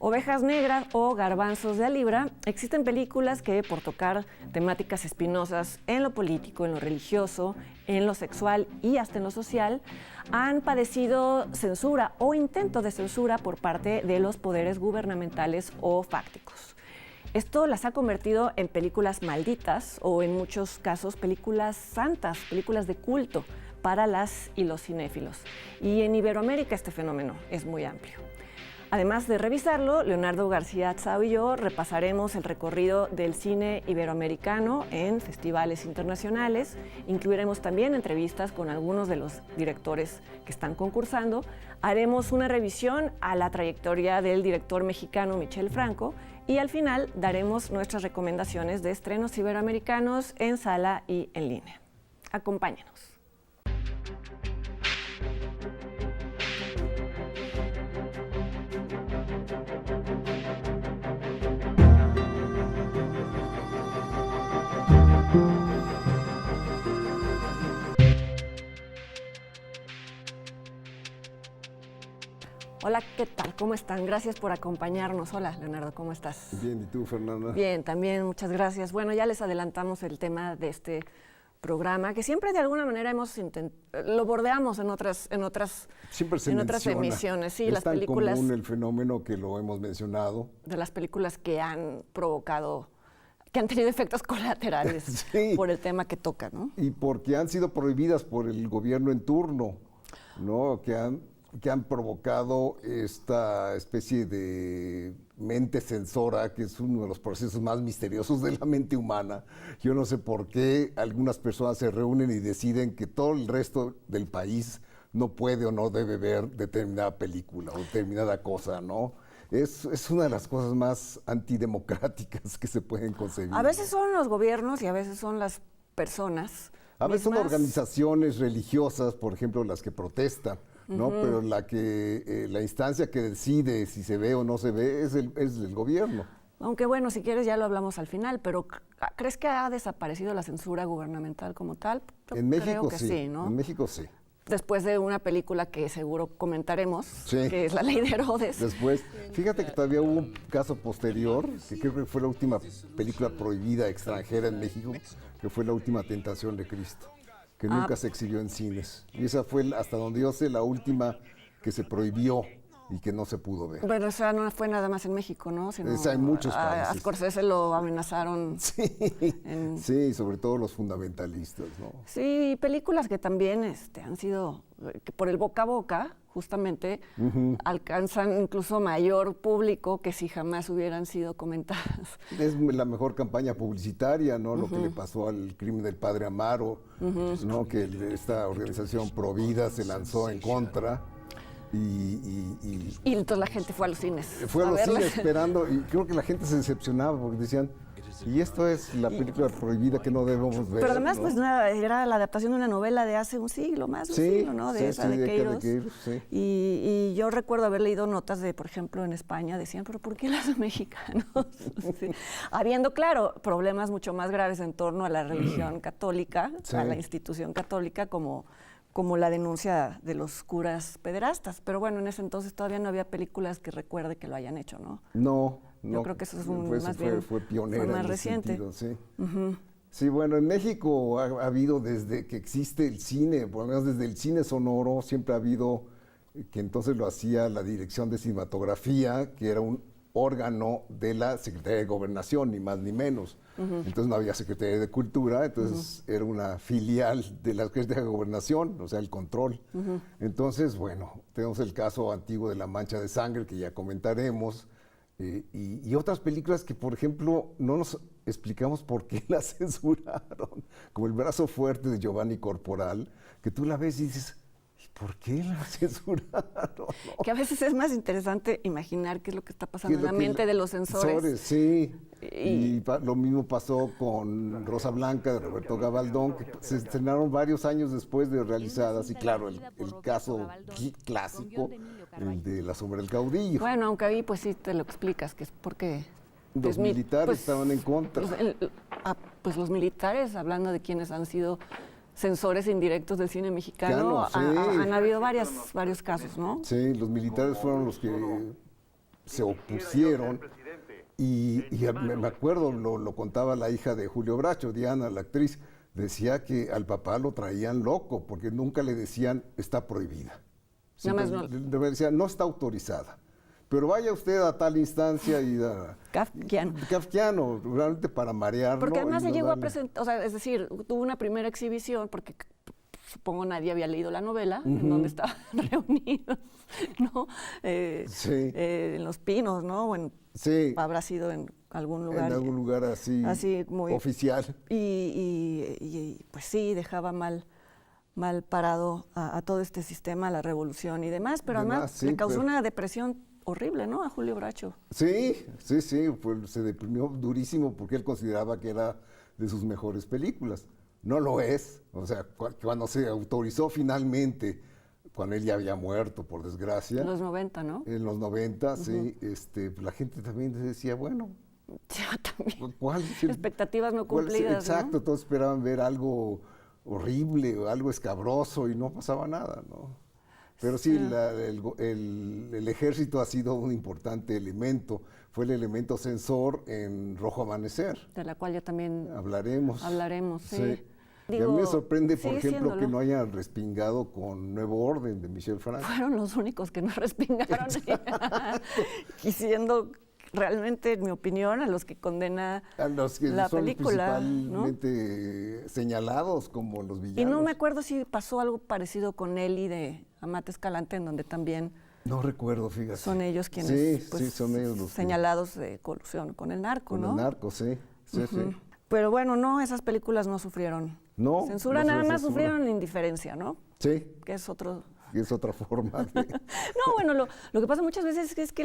Ovejas Negras o Garbanzos de a Libra, existen películas que, por tocar temáticas espinosas en lo político, en lo religioso, en lo sexual y hasta en lo social, han padecido censura o intento de censura por parte de los poderes gubernamentales o fácticos. Esto las ha convertido en películas malditas o, en muchos casos, películas santas, películas de culto para las y los cinéfilos. Y en Iberoamérica este fenómeno es muy amplio. Además de revisarlo, Leonardo García Tsao y yo repasaremos el recorrido del cine iberoamericano en festivales internacionales. Incluiremos también entrevistas con algunos de los directores que están concursando. Haremos una revisión a la trayectoria del director mexicano Michel Franco y al final daremos nuestras recomendaciones de estrenos iberoamericanos en sala y en línea. Acompáñenos. Hola, ¿qué tal? ¿Cómo están? Gracias por acompañarnos. Hola, Leonardo, ¿cómo estás? Bien, ¿y tú, Fernanda? Bien, también, muchas gracias. Bueno, ya les adelantamos el tema de este programa, que siempre de alguna manera lo bordeamos en otras emisiones. Sí, es las tan películas común el fenómeno que lo hemos mencionado. De las películas que han provocado, que han tenido efectos colaterales sí, por el tema que toca, ¿no? Y porque han sido prohibidas por el gobierno en turno, ¿no? Que han provocado esta especie de mente censora, que es uno de los procesos más misteriosos de la mente humana. Yo no sé por qué algunas personas se reúnen y deciden que todo el resto del país no puede o no debe ver determinada película o determinada cosa, ¿no? Es una de las cosas más antidemocráticas que se pueden concebir. A veces son los gobiernos y a veces son las personas. A veces son organizaciones religiosas, por ejemplo, las que protestan, ¿no? Pero la instancia que decide si se ve o no se ve es el gobierno. Aunque bueno, si quieres ya lo hablamos al final, pero ¿crees que ha desaparecido la censura gubernamental como tal? En México creo que sí, ¿no? En México sí. Después de una película que seguro comentaremos, sí, que es La Ley de Herodes. Después, fíjate que todavía hubo un caso posterior, que creo que fue la última película prohibida extranjera en México, que fue La Última Tentación de Cristo, que nunca se exhibió en cines. Y esa fue, hasta donde yo sé, la última que se prohibió y que no se pudo ver. Bueno, esa no fue nada más en México, ¿no? Sino esa en muchos países. A Scorsese lo amenazaron. Sí, sí, sobre todo los fundamentalistas, ¿no? Sí, películas que también han sido, que por el boca a boca, justamente, alcanzan incluso mayor público que si jamás hubieran sido comentadas. Es la mejor campaña publicitaria, ¿no? Lo que le pasó al crimen del padre Amaro, ¿no? Que esta organización Provida se lanzó en contra. Y entonces la gente fue a los cines. Fue a los cines esperando, y creo que la gente se decepcionaba porque decían, y esto es la película prohibida que no debemos ver. Pero además, ¿no? pues nada, era la adaptación de una novela de hace un siglo, más de un siglo, ¿no? De esa de Queiroz. Sí. Y yo recuerdo haber leído notas de, por ejemplo, en España, decían, pero ¿por qué los mexicanos? Sí. Habiendo, claro, problemas mucho más graves en torno a la religión católica, a la institución católica, como la denuncia de los curas pederastas. Pero bueno, en ese entonces todavía no había películas que recuerde que lo hayan hecho, ¿no? No. Yo creo que eso es fue pionera, fue más en reciente. Sentido, sí. Sí, bueno, en México ha habido desde que existe el cine, por lo menos desde el cine sonoro, siempre ha habido, que entonces lo hacía la Dirección de Cinematografía, que era un órgano de la Secretaría de Gobernación, ni más ni menos. Entonces no había Secretaría de Cultura, entonces era una filial de la Secretaría de Gobernación, o sea, el control. Entonces, bueno, tenemos el caso antiguo de La Mancha de Sangre, que ya comentaremos, y otras películas que, por ejemplo, no nos explicamos por qué las censuraron, como El Brazo Fuerte de Giovanni Corporal, que tú la ves y dices, ¿por qué la censuraron? ¿No? Que a veces es más interesante imaginar qué es lo que está pasando en la mente de los censores. Sí, y lo mismo pasó con Rosa Blanca de Roberto Gabaldón, que se estrenaron varios años después de realizadas, y claro, el caso clásico, el de La Sombra del Caudillo. Bueno, aunque ahí pues sí te lo explicas, que es porque los militares estaban en contra. Pues los militares, hablando de quienes han sido censores indirectos del cine mexicano, han habido varios casos, ¿no? Sí, los militares fueron los que se opusieron. Y me acuerdo, lo contaba la hija de Julio Bracho, Diana, la actriz, decía que al papá lo traían loco porque nunca le decían está prohibida. Nada más Le decían no está autorizada. Pero vaya usted a tal instancia y Kafkiano, realmente para marearlo. Porque además se llegó a presentar, o sea, es decir, tuvo una primera exhibición, porque supongo nadie había leído la novela, en donde estaban reunidos, ¿no? En Los Pinos, ¿no? Bueno, sí. Habrá sido en algún lugar. En algún lugar así muy oficial. Y pues sí, dejaba mal parado a todo este sistema, a la revolución y demás, pero además le causó una depresión horrible, ¿no? A Julio Bracho. Sí, pues se deprimió durísimo porque él consideraba que era de sus mejores películas. No lo es, o sea, cuando se autorizó finalmente, cuando él ya había muerto, por desgracia. En los 90, ¿no? En los 90, sí, la gente también decía, bueno, ya, también. ¿cuál? Expectativas no cumplidas, exacto, ¿no? todos esperaban ver algo horrible o algo escabroso y no pasaba nada, ¿no? Pero sí, el ejército ha sido un importante elemento, fue el elemento censor en Rojo Amanecer. De la cual ya también hablaremos, sí. Y a mí me sorprende, por ejemplo, que no hayan respingado con Nuevo Orden de Michel Franco. Fueron los únicos que no respingaron, y siendo realmente, en mi opinión, a los que condena a los que la son película, principalmente, ¿no? Señalados como los villanos. Y no me acuerdo si pasó algo parecido con Eli de Amate Escalante, en donde también no recuerdo, fíjate. Son ellos quienes son ellos los señalados de colusión con el narco, ¿no? Con el narco, sí. Pero bueno, no, esas películas no sufrieron censura, nada más sufrieron indiferencia, ¿no? Sí. Que es otro... Es otra forma. No, bueno, lo que pasa muchas veces es que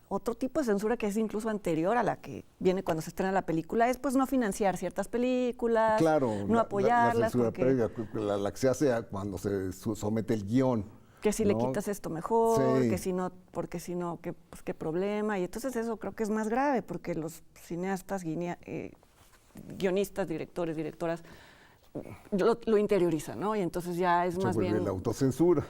otro tipo de censura que es incluso anterior a la que viene cuando se estrena la película es pues no financiar ciertas películas, no apoyarlas. La censura previa, la que se hace cuando se somete el guión. Que si le quitas esto mejor, que si no, porque si no, pues, qué problema. Y entonces eso creo que es más grave, porque los cineastas, guionistas, directoras, lo interiorizan, ¿no? Y entonces ya es más bien... la autocensura,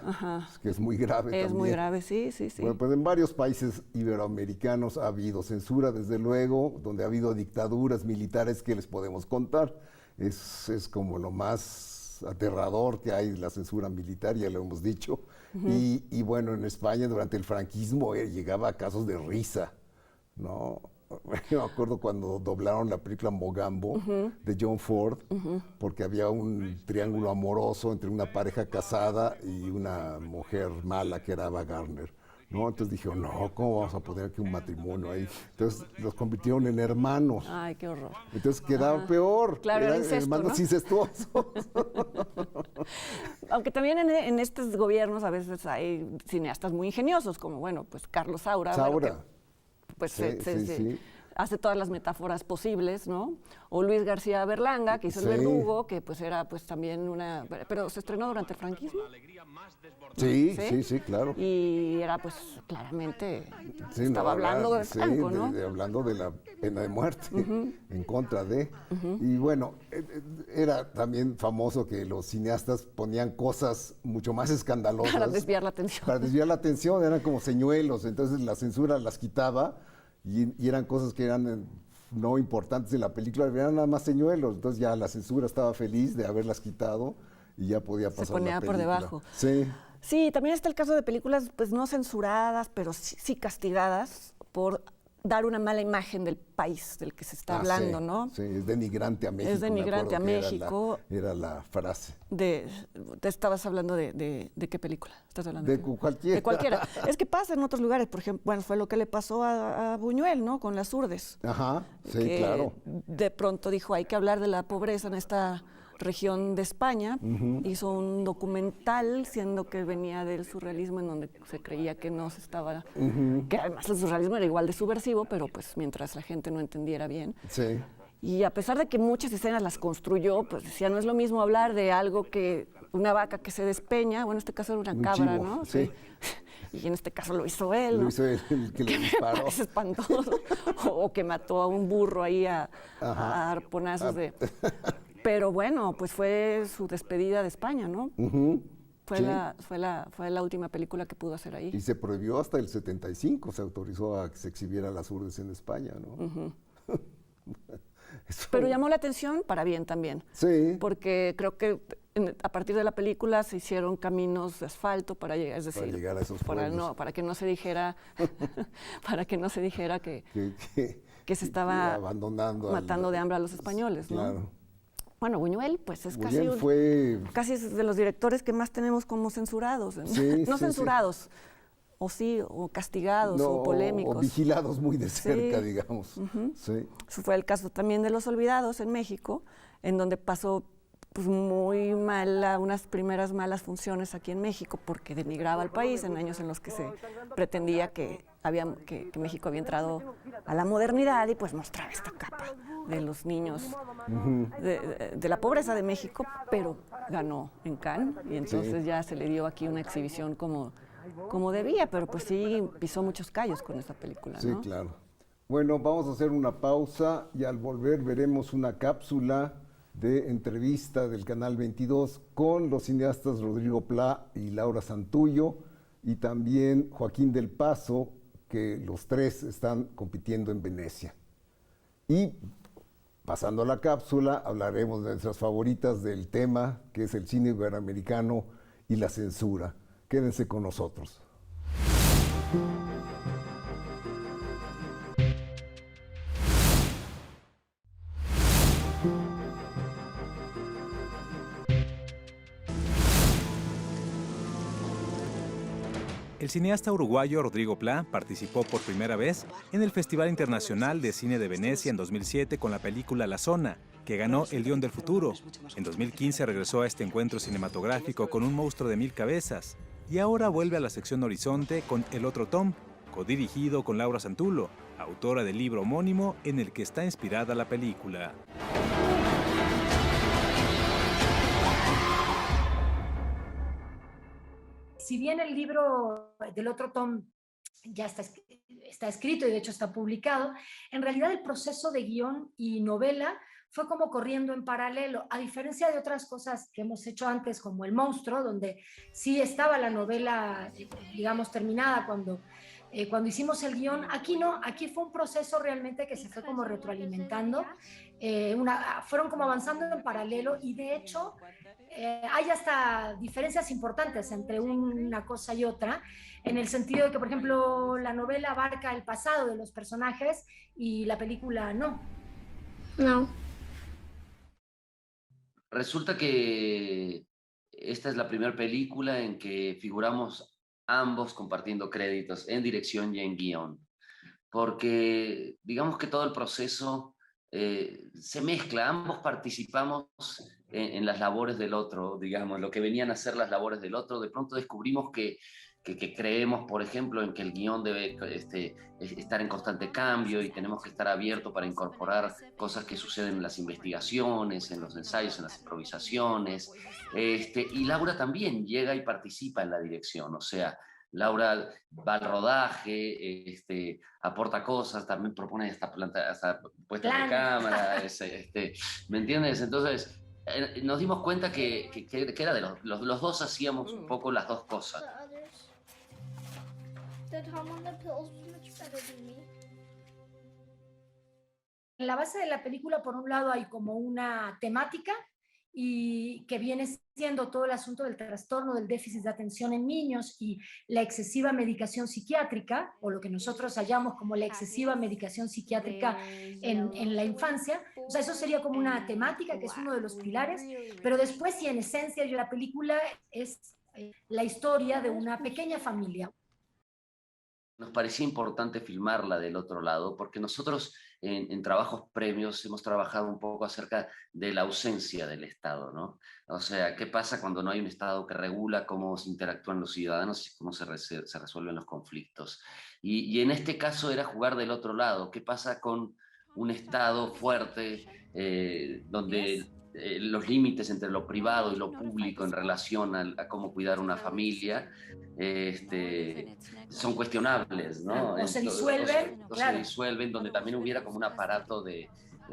que es muy grave también. Es muy grave, sí. Bueno, pues en varios países iberoamericanos ha habido censura, desde luego, donde ha habido dictaduras militares que les podemos contar. Es como lo más aterrador que hay, la censura militar, ya lo hemos dicho. Y bueno, en España durante el franquismo llegaba a casos de risa, ¿no? Yo me acuerdo cuando doblaron la película Mogambo de John Ford, porque había un triángulo amoroso entre una pareja casada y una mujer mala que era Ava Gardner, ¿no? Entonces dije, no, ¿cómo vamos a poner aquí un matrimonio ahí? Entonces los convirtieron en hermanos. Ay, qué horror. Entonces quedaba peor. Claro, era incesto, hermanos, ¿no? Incestuosos. Aunque también en estos gobiernos a veces hay cineastas muy ingeniosos, como, bueno, pues Carlos Saura. Bueno, pues sí. Hace todas las metáforas posibles, ¿no? O Luis García Berlanga, que hizo El Verdugo, que pues era pues también una... Pero se estrenó durante el franquismo. Sí, claro. Y era pues claramente... estaba hablando de Franco, ¿no? Hablando de la pena de muerte, en contra de... Y bueno, era también famoso que los cineastas ponían cosas mucho más escandalosas. Para desviar la atención. Para desviar la atención, eran como señuelos, entonces la censura las quitaba y eran cosas que eran no importantes en la película, eran nada más señuelos, entonces ya la censura estaba feliz de haberlas quitado y ya podía pasar. Se ponía la película por debajo. Sí, también está el caso de películas pues no censuradas, pero sí castigadas por dar una mala imagen del país del que se está hablando, ¿no? Sí, es denigrante a México. Es denigrante a México. Era la frase. Te estabas hablando de qué película? ¿Estás hablando de cualquiera. De cualquiera. Es que pasa en otros lugares, por ejemplo, bueno, fue lo que le pasó a Buñuel, ¿no? Con Las Urdes. Ajá, sí, que claro. De pronto dijo, hay que hablar de la pobreza en esta región de España. Hizo un documental, siendo que venía del surrealismo, en donde se creía que no se estaba... Que además el surrealismo era igual de subversivo, pero pues mientras la gente no entendiera bien. Sí. Y a pesar de que muchas escenas las construyó, pues decía, no es lo mismo hablar de algo que una vaca que se despeña, bueno, en este caso era una cabra, chivo, ¿no? Sí. Y en este caso lo hizo él, ¿no? Lo hizo él, el que le disparó. Me parece espantoso. O que mató a un burro ahí a arponazos de... Pero bueno, pues fue su despedida de España, ¿no? Fue, Sí. fue la última película que pudo hacer ahí. Y se prohibió hasta el 75, se autorizó a que se exhibiera Las Urdes en España, ¿no? Ujú. Eso- Pero llamó la atención para bien también, Sí, porque creo que a partir de la película se hicieron caminos de asfalto para llegar, es decir, llegar a esos para, pueblos. para que no se dijera, para que no se dijera que se que estaba abandonando matando de hambre a los españoles, ¿no? Claro. Bueno, Buñuel, pues es Buñuel fue casi es de los directores que más tenemos como censurados, ¿no? Sí, No sí, censurados, o sí, o castigados, o polémicos. o vigilados muy de cerca, Sí. digamos. Ujú. Sí. Eso fue el caso también de Los Olvidados en México, en donde pasó pues, muy mal, unas primeras malas funciones aquí en México, porque denigraba al país en años en los que se pretendía que México había entrado a la modernidad y pues mostraba esta capa de los niños, de la pobreza de México, pero ganó en Cannes y entonces ya se le dio aquí una exhibición como debía, pero pues sí pisó muchos callos con esta película, Sí, ¿no? claro. Bueno, vamos a hacer una pausa y al volver veremos una cápsula de entrevista del Canal 22 con los cineastas Rodrigo Plá y Laura Santullo y también Joaquín del Paso, que los tres están compitiendo en Venecia. Y pasando a la cápsula, hablaremos de nuestras favoritas del tema, que es el cine iberoamericano y la censura. Quédense con nosotros. El cineasta uruguayo Rodrigo Plá participó por primera vez en el Festival Internacional de Cine de Venecia en 2007 con la película La Zona, que ganó el León del Futuro. En 2015 regresó a este encuentro cinematográfico con Un monstruo de 1000 cabezas y ahora vuelve a la sección Horizonte con El otro Tom, codirigido con Laura Santullo, autora del libro homónimo en el que está inspirada la película. Si bien el libro del otro Tom ya está escrito y de hecho está publicado, en realidad el proceso de guión y novela fue como corriendo en paralelo, a diferencia de otras cosas que hemos hecho antes, como El monstruo, donde sí estaba la novela, digamos, terminada cuando hicimos el guión. Aquí no, aquí fue un proceso realmente que se fue como retroalimentando, fueron como avanzando en paralelo y de hecho hay hasta diferencias importantes entre una cosa y otra, en el sentido de que, por ejemplo, la novela abarca el pasado de los personajes y la película no. No. Resulta que esta es la primera película en que figuramos ambos compartiendo créditos en dirección y en guión, porque digamos que todo el proceso se mezcla, ambos participamos en las labores del otro, digamos, lo que venían a ser las labores del otro. De pronto descubrimos que creemos, por ejemplo, en que el guión debe estar en constante cambio y tenemos que estar abiertos para incorporar cosas que suceden en las investigaciones, en los ensayos, en las improvisaciones. Y Laura también llega y participa en la dirección, o sea, Laura va al rodaje, aporta cosas, también propone hasta puestas de cámara, ¿me entiendes? Entonces, nos dimos cuenta que era de los dos hacíamos un poco las dos cosas. En la base de la película, por un lado, hay como una temática y que viene siendo todo el asunto del trastorno del déficit de atención en niños y la excesiva medicación psiquiátrica, o lo que nosotros hallamos como la excesiva medicación psiquiátrica en la infancia. O sea, eso sería como una temática que es uno de los pilares, pero después, sí, en esencia, la película es la historia de una pequeña familia. Nos parecía importante filmarla del otro lado, porque nosotros en trabajos previos hemos trabajado un poco acerca de la ausencia del Estado, ¿no? O sea, ¿qué pasa cuando no hay un Estado que regula cómo se interactúan los ciudadanos y cómo se resuelven los conflictos? Y en este caso era jugar del otro lado. ¿Qué pasa con un Estado fuerte donde los límites entre lo privado y lo público en relación a cómo cuidar una familia son cuestionables, ¿no? O se disuelven, claro. Se disuelven, donde también hubiera como un aparato de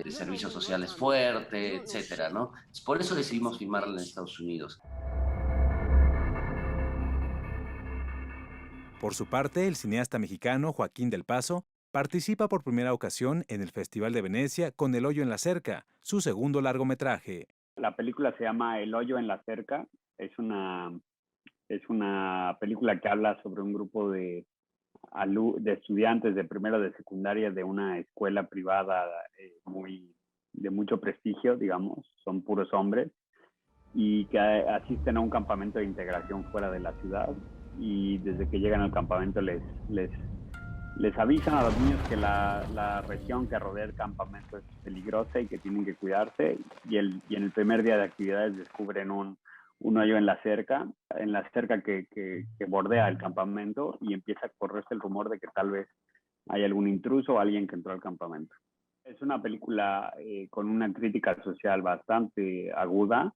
servicios sociales fuerte, etcétera, ¿no? Por eso decidimos filmarla en Estados Unidos. Por su parte, el cineasta mexicano Joaquín del Paso participa por primera ocasión en el Festival de Venecia con El hoyo en la cerca, su segundo largometraje. La película se llama El hoyo en la cerca. Es una película que habla sobre un grupo de estudiantes de primero de secundaria de una escuela privada de mucho prestigio, digamos, son puros hombres, y que asisten a un campamento de integración fuera de la ciudad, y desde que llegan al campamento les avisan a los niños que la región que rodea el campamento es peligrosa y que tienen que cuidarse, y en el primer día de actividades descubren un hoyo en la cerca que bordea el campamento, y empieza a correrse el rumor de que tal vez hay algún intruso o alguien que entró al campamento. Es una película con una crítica social bastante aguda,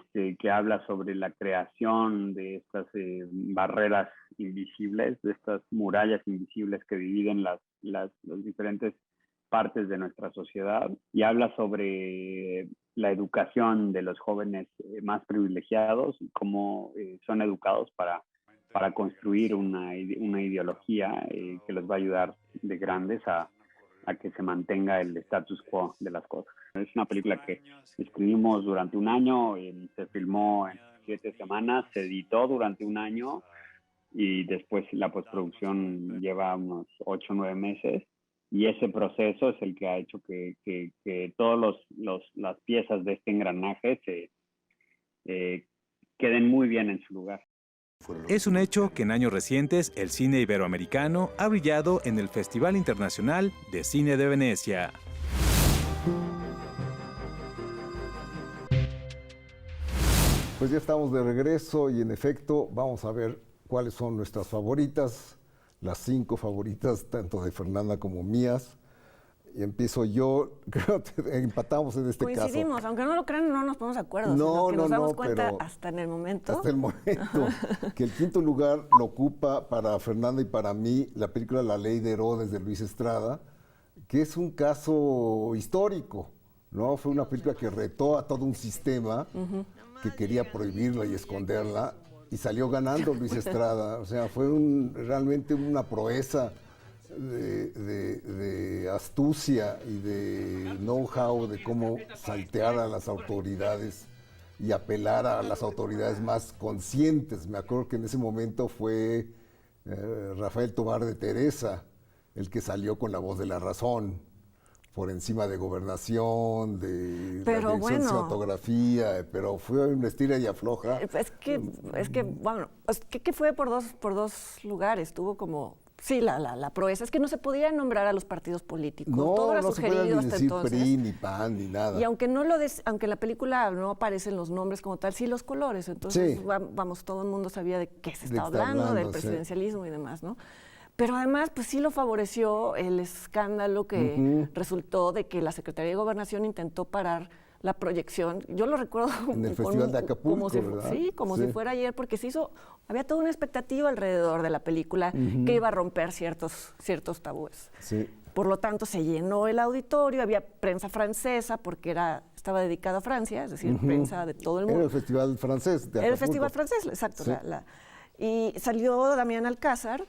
que habla sobre la creación de estas barreras invisibles, de estas murallas invisibles que dividen las diferentes partes de nuestra sociedad, y habla sobre la educación de los jóvenes más privilegiados y cómo son educados para construir una ideología que los va a ayudar de grandes a que se mantenga el status quo de las cosas. Es una película que escribimos durante un año, se filmó en 7 semanas, se editó durante un año, y después la postproducción lleva unos 8 o 9 meses. Y ese proceso es el que ha hecho que todas las piezas de este engranaje queden muy bien en su lugar. Es un hecho que en años recientes el cine iberoamericano ha brillado en el Festival Internacional de Cine de Venecia. Pues ya estamos de regreso y en efecto vamos a ver cuáles son nuestras favoritas, las 5 favoritas tanto de Fernanda como mías. Y empiezo yo, creo que empatamos en este caso. Coincidimos, aunque no lo crean, no nos ponemos de acuerdo, sino que nos damos cuenta hasta en el momento. Hasta el momento, que el 5º lugar lo ocupa para Fernanda y para mí la película La Ley de Herodes de Luis Estrada, que es un caso histórico, ¿no? Fue una película que retó a todo un sistema que quería prohibirla y esconderla, y salió ganando Luis Estrada. O sea, fue realmente una proeza de astucia y de know-how de cómo saltear a las autoridades y apelar a las autoridades más conscientes. Me acuerdo que en ese momento fue Rafael Tovar de Teresa el que salió con La Voz de la Razón, por encima de Gobernación, de la dirección de cinematografía, pero fue una estira y afloja. Es que bueno, que fue por dos lugares, tuvo como... Sí, la proeza. Es que no se podía nombrar a los partidos políticos. No, todo era no sugerido se puede hasta decir entonces. PRI, ni PAN, ni nada. Y aunque aunque en la película no aparecen los nombres como tal, sí los colores. Entonces, sí, vamos, todo el mundo sabía de qué se estaba está hablando, del sí, presidencialismo y demás, ¿no? Pero además, pues sí lo favoreció el escándalo que resultó de que la Secretaría de Gobernación intentó parar la proyección. Yo lo recuerdo en el Festival de Acapulco, ¿verdad? Sí, como si fuera ayer, porque había toda una expectativa alrededor de la película que iba a romper ciertos tabúes. Sí. Por lo tanto, se llenó el auditorio, había prensa francesa porque estaba dedicado a Francia, es decir, prensa de todo el mundo. Era el Festival Francés de Acapulco. Era el Festival Francés, exacto. Sí. Y salió Damián Alcázar.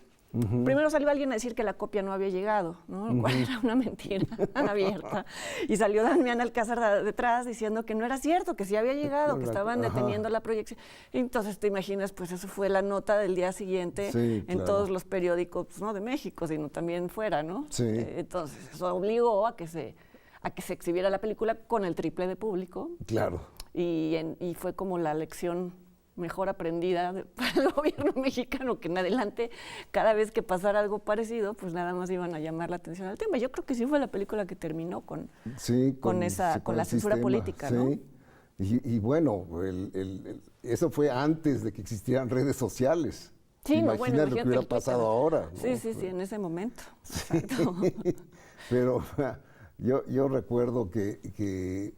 Primero salió alguien a decir que la copia no había llegado, ¿no? Lo cual era una mentira abierta. Y salió Damián Alcázar detrás diciendo que no era cierto, que sí había llegado, que estaban deteniendo la proyección. Y entonces te imaginas, pues eso fue la nota del día siguiente en todos los periódicos, no de México, sino también fuera, ¿no? Sí. Entonces eso obligó a que se exhibiera la película con el triple de público. Claro. Y fue como la lección mejor aprendida para el gobierno mexicano, que en adelante, cada vez que pasara algo parecido, pues nada más iban a llamar la atención al tema. Yo creo que sí fue la película que terminó con la censura política, ¿no? Sí. Y bueno, eso fue antes de que existieran redes sociales. Sí, imagínate lo que hubiera pasado ahora, ¿no? Sí, en ese momento. Exacto. Pero yo recuerdo que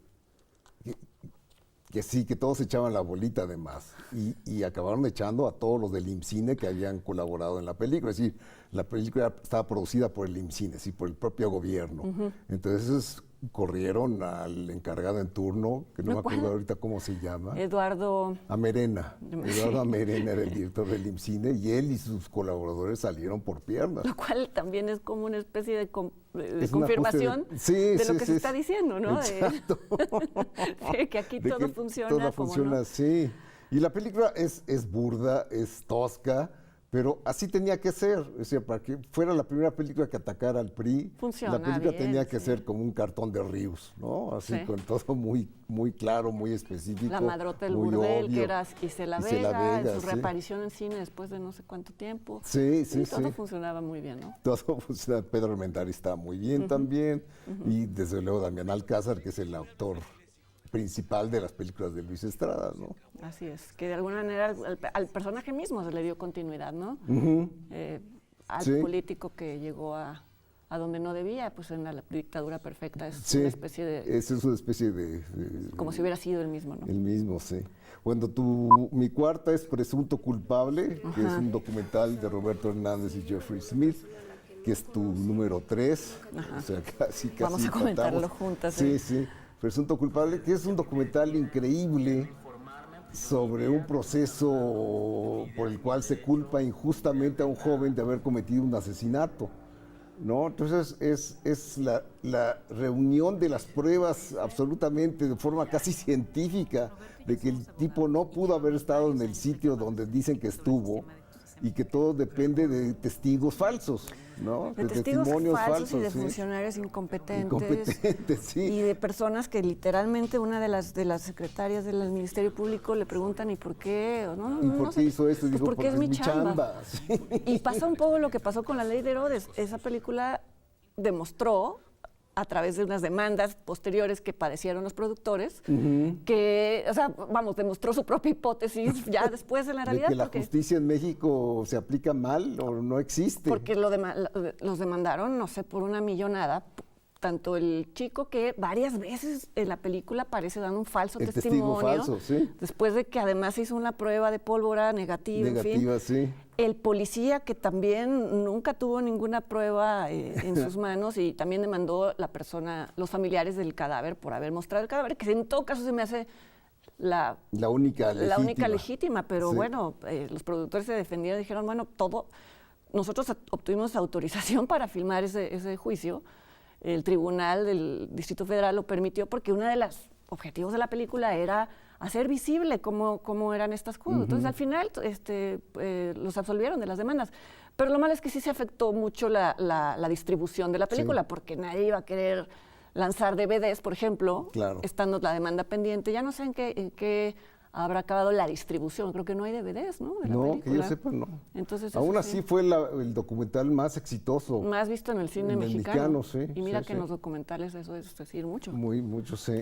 sí, que todos echaban la bolita además, y acabaron echando a todos los del IMCINE que habían colaborado en la película. Es decir, la película estaba producida por el IMCINE, sí, por el propio gobierno. Entonces, corrieron al encargado en turno, que no me acuerdo ahorita cómo se llama. Eduardo Amerena. Eduardo Amerena era el director del IMCINE y él y sus colaboradores salieron por piernas. Lo cual también es como una especie de Es una confirmación de lo que se está diciendo, ¿no? Exacto. De que aquí todo funciona. Todo funciona así. Y la película es burda, es tosca, pero así tenía que ser. O sea, para que fuera la primera película que atacara al PRI, Funciona la película bien, tenía que ser como un cartón de Ríos, ¿no? Así con todo muy, muy claro, muy específico. La madrota del muy burdel, obvio. que era Isela Isela Vega, Vega, en su sí. reaparición en cine después de no sé cuánto tiempo. Sí. Todo funcionaba muy bien, ¿no? Todo funciona. Pedro Armendáriz está muy bien también. Y desde luego Damián Alcázar, que es el autor principal de las películas de Luis Estrada, ¿no? Así es, que de alguna manera al personaje mismo se le dio continuidad, ¿no? Al político que llegó a donde no debía, pues en la dictadura perfecta es una especie de... Es una especie de... como si hubiera sido el mismo, ¿no? El mismo, sí. Bueno, mi cuarta es Presunto Culpable, que es un documental de Roberto Hernández y Jeffrey Smith, que es tu número 3. O sea, casi Vamos a comentarlo juntas. Sí. Presunto Culpable, que es un documental increíble sobre un proceso por el cual se culpa injustamente a un joven de haber cometido un asesinato, ¿no? Entonces es la reunión de las pruebas absolutamente de forma casi científica de que el tipo no pudo haber estado en el sitio donde dicen que estuvo y que todo depende de testigos falsos, ¿no? De testimonios falsos y de funcionarios incompetentes, sí. Y de personas que literalmente una de las secretarias del Ministerio Público le preguntan ¿y por qué? ¿Y por qué hizo esto? Y dijo, porque es mi chamba. Sí. Y pasa un poco lo que pasó con La Ley de Herodes. Esa película demostró a través de unas demandas posteriores que padecieron los productores, que, o sea, vamos, demostró su propia hipótesis ya después en la realidad. ¿De que la justicia en México se aplica mal o no existe? Porque los demandaron, no sé, por una millonada, tanto el chico que varias veces en la película aparece dando un falso testimonio. Testigo falso, sí. Después de que además hizo una prueba de pólvora negativa, en fin. Sí. El policía que también nunca tuvo ninguna prueba en sus manos y también demandó los familiares del cadáver por haber mostrado el cadáver, que en todo caso se me hace la única legítima, pero bueno, los productores se defendieron y dijeron, bueno, nosotros obtuvimos autorización para filmar ese juicio, el tribunal del Distrito Federal lo permitió porque uno de los objetivos de la película era hacer visible cómo eran estas cosas. Entonces, al final, los absolvieron de las demandas. Pero lo malo es que sí se afectó mucho la distribución de la película, porque nadie iba a querer lanzar DVDs, por ejemplo, estando la demanda pendiente. Ya no sé en qué habrá acabado la distribución. Creo que no hay DVDs, ¿no? De la película. Que yo sepa, no. Entonces, aún así fue el documental más exitoso. Más visto en el cine mexicano. Sí, y mira que en los documentales eso es decir mucho. Mucho, sí.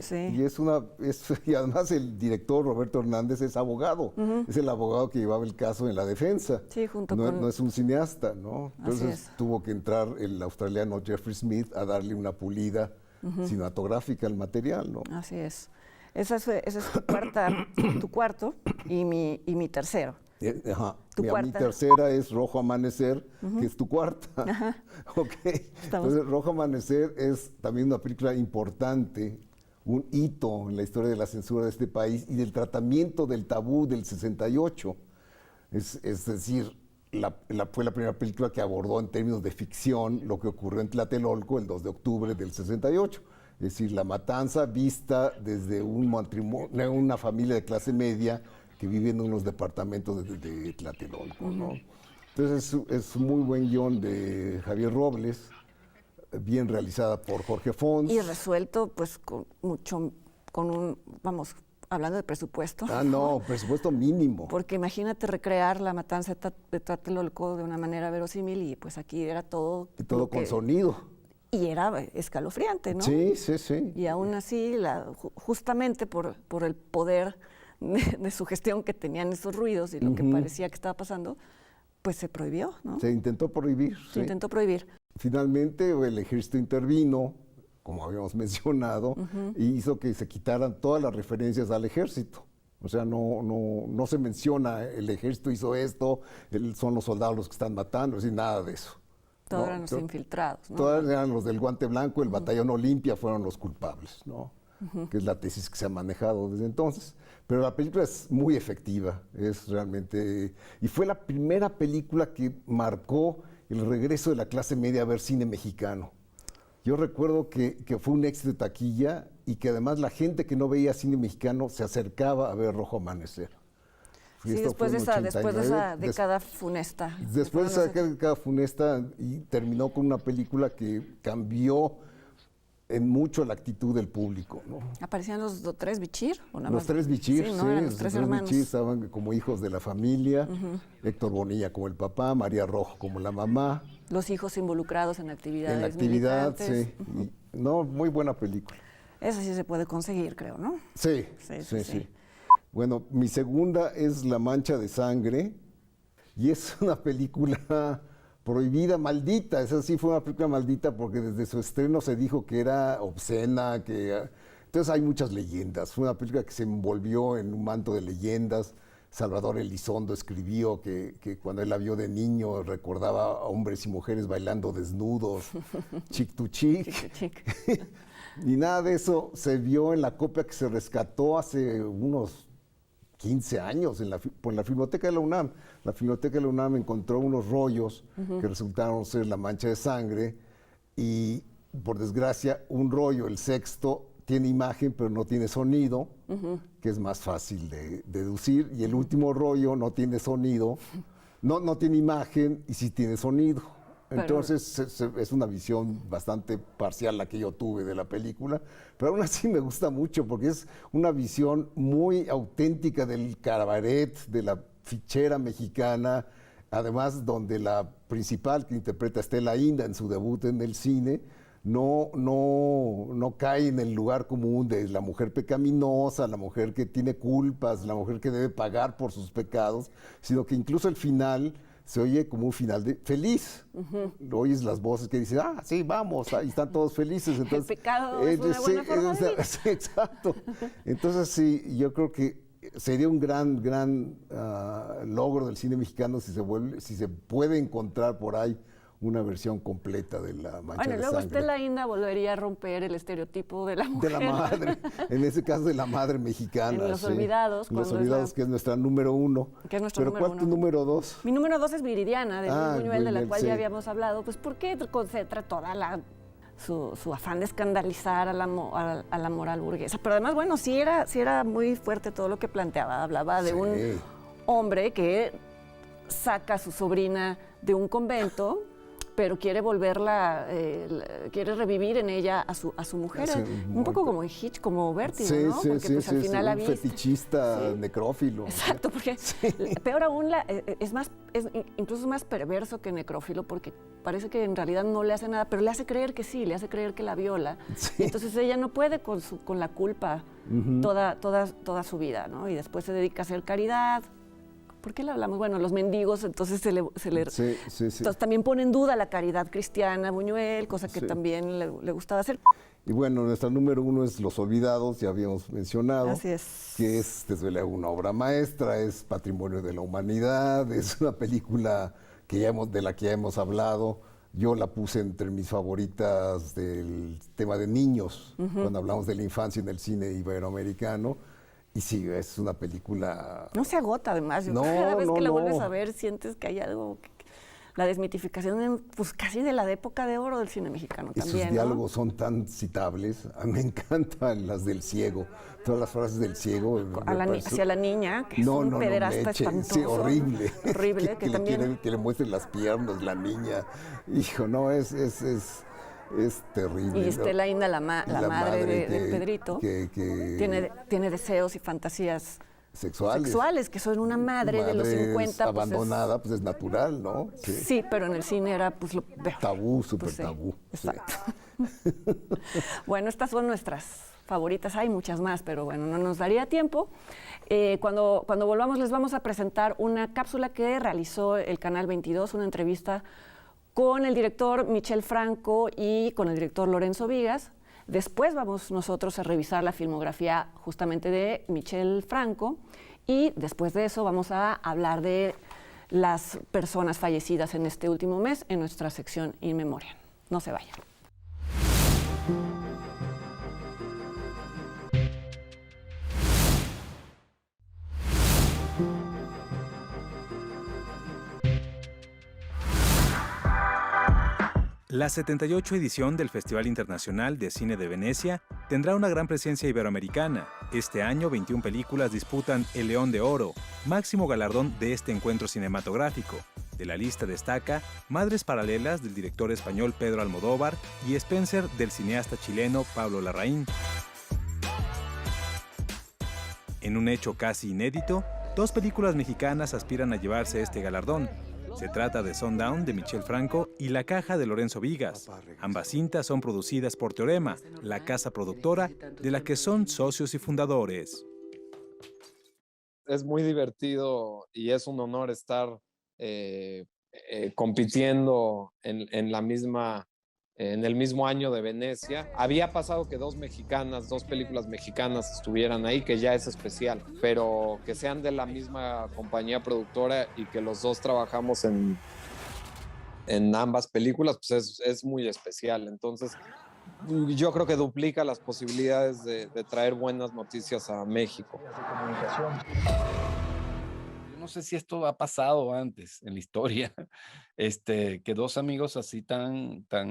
Y además el director Roberto Hernández es abogado. Es el abogado que llevaba el caso en la defensa. Sí, no es un cineasta, ¿no? Entonces tuvo que entrar el australiano Jeffrey Smith a darle una pulida cinematográfica al material, ¿no? Así es. Esa es tu cuarto y mi tercero. Mi tercera es Rojo Amanecer, que es tu cuarta. Entonces, Rojo Amanecer es también una película importante, un hito en la historia de la censura de este país y del tratamiento del tabú del 68. Es decir, fue la primera película que abordó en términos de ficción lo que ocurrió en Tlatelolco el 2 de octubre del 68. Es decir, la matanza vista desde una familia de clase media que vive en unos departamentos de Tlatelolco, ¿no? Entonces es un muy buen guión de Javier Robles, bien realizada por Jorge Fons. Y resuelto, pues, hablando de presupuesto. Presupuesto mínimo. Porque imagínate recrear la matanza de Tlatelolco de una manera verosímil y pues aquí era todo... Y todo con sonido. Y era escalofriante, ¿no? Sí. Y aún así, justamente por el poder de sugestión que tenían esos ruidos y lo que parecía que estaba pasando, pues se prohibió, ¿no? Se intentó prohibir. Se intentó prohibir. Finalmente el ejército intervino, como habíamos mencionado, y hizo que se quitaran todas las referencias al ejército. O sea, no se menciona el ejército hizo esto, son los soldados los que están matando, es decir, nada de eso. Todos eran los infiltrados, ¿no? Todos eran los del guante blanco, el batallón Olimpia fueron los culpables, ¿no? Que es la tesis que se ha manejado desde entonces. Pero la película es muy efectiva, es realmente... Y fue la primera película que marcó el regreso de la clase media a ver cine mexicano. Yo recuerdo que fue un éxito de taquilla y que además la gente que no veía cine mexicano se acercaba a ver Rojo Amanecer. Sí, después de esa década funesta. Después de esa década funesta y terminó con una película que cambió en mucho la actitud del público, ¿no? ¿Aparecían los tres Bichir? Los tres Bichir, sí, ¿no? Los tres Bichir estaban como hijos de la familia, Héctor Bonilla como el papá, María Rojo como la mamá. Los hijos involucrados en actividades En la actividad, militantes. sí. No, muy buena película. Esa sí se puede conseguir, creo, ¿no? Sí. Bueno, mi segunda es La Mancha de Sangre y es una película prohibida, maldita. Esa sí fue una película maldita porque desde su estreno se dijo que era obscena, entonces hay muchas leyendas. Fue una película que se envolvió en un manto de leyendas. Salvador Elizondo escribió que cuando él la vio de niño recordaba a hombres y mujeres bailando desnudos, chic to chic. Y nada de eso se vio en la copia que se rescató hace unos 15 años por la Filmoteca de la UNAM. La Filmoteca de la UNAM encontró unos rollos que resultaron ser La Mancha de Sangre y, por desgracia, un rollo, el sexto, tiene imagen pero no tiene sonido, que es más fácil de deducir, y el último rollo no tiene sonido, no tiene imagen y sí tiene sonido. Entonces es una visión bastante parcial la que yo tuve de la película, pero aún así me gusta mucho porque es una visión muy auténtica del cabaret, de la fichera mexicana, además donde la principal que interpreta Estela Inda en su debut en el cine no cae en el lugar común de la mujer pecaminosa, la mujer que tiene culpas, la mujer que debe pagar por sus pecados, sino que incluso el final se oye como un final feliz. Oyes las voces que dicen, sí, vamos, ahí están todos felices. Entonces, el pecado es una buena forma de vivir. Sí, exacto. Entonces, sí, yo creo que sería un gran logro del cine mexicano si se puede encontrar por ahí una versión completa de La Mancha de Sangre. Luego Estela Inda volvería a romper el estereotipo de la mujer. De la madre, en ese caso de la madre mexicana. En Los Olvidados. En Los Olvidados, que es nuestra número uno. Que es nuestro Pero número ¿cuál es tu número dos? Mi número 2 es Viridiana, de Luis Buñuel, de la cual sí. ya habíamos hablado. Pues porque concentra toda su afán de escandalizar a la moral burguesa. Pero además, bueno, sí era muy fuerte todo lo que planteaba. Hablaba de un hombre que saca a su sobrina de un convento, pero quiere quiere revivir en ella a su mujer. Sí, un poco como en Hitch, como Vértigo, ¿no? Porque pues al final la un viste. fetichista necrófilo. Exacto, porque peor aún, es incluso más perverso que necrófilo, porque parece que en realidad no le hace nada, pero le hace creer que sí, le hace creer que la viola. Sí. Y entonces ella no puede con la culpa toda su vida, ¿no? Y después se dedica a hacer caridad. ¿Por qué le hablamos? Bueno, los mendigos, entonces entonces también pone en duda la caridad cristiana, Buñuel, cosa que también le gustaba hacer. Y bueno, nuestra número uno es Los Olvidados, ya habíamos mencionado. Así es. Que es, desde luego, una obra maestra, es patrimonio de la humanidad, es una película de la que ya hemos hablado. Yo la puse entre mis favoritas del tema de niños, cuando hablamos de la infancia en el cine iberoamericano. Y sí, es una película... No se agota, además. Cada vez que la vuelves a ver, sientes que hay algo... La desmitificación, pues casi de la época de oro del cine mexicano y también, sus diálogos son tan citables. A mí me encantan las del ciego, todas las frases del ciego. Hacia la niña, que es un pederasta espantoso. Sí, horrible. Horrible, que también... que le muestren las piernas, la niña. Hijo, no, es terrible. Y Estela Inda, la madre de Pedrito, tiene deseos y fantasías sexuales, que son una madre de los 50. Abandonada, pues es natural, ¿no? Sí, pero en el cine era pues lo peor. Tabú, súper tabú. Exacto. Sí. Bueno, estas son nuestras favoritas. Hay muchas más, pero bueno, no nos daría tiempo. Cuando volvamos les vamos a presentar una cápsula que realizó el Canal 22, una entrevista con el director Michel Franco y con el director Lorenzo Vigas. Después vamos nosotros a revisar la filmografía justamente de Michel Franco y después de eso vamos a hablar de las personas fallecidas en este último mes en nuestra sección In Memoriam. No se vayan. La 78 edición del Festival Internacional de Cine de Venecia tendrá una gran presencia iberoamericana. Este año, 21 películas disputan el León de Oro, máximo galardón de este encuentro cinematográfico. De la lista destaca Madres Paralelas, del director español Pedro Almodóvar, y Spencer, del cineasta chileno Pablo Larraín. En un hecho casi inédito, 2 películas mexicanas aspiran a llevarse este galardón. Se trata de Sundown, de Michel Franco, y La Caja, de Lorenzo Vigas. Ambas cintas son producidas por Teorema, la casa productora de la que son socios y fundadores. Es muy divertido y es un honor estar compitiendo en el mismo año de Venecia. Había pasado que 2 películas mexicanas estuvieran ahí, que ya es especial, pero que sean de la misma compañía productora y que los 2 trabajamos en ambas películas, pues es muy especial. Entonces, yo creo que duplica las posibilidades de traer buenas noticias a México. No sé si esto ha pasado antes en la historia, que 2 amigos así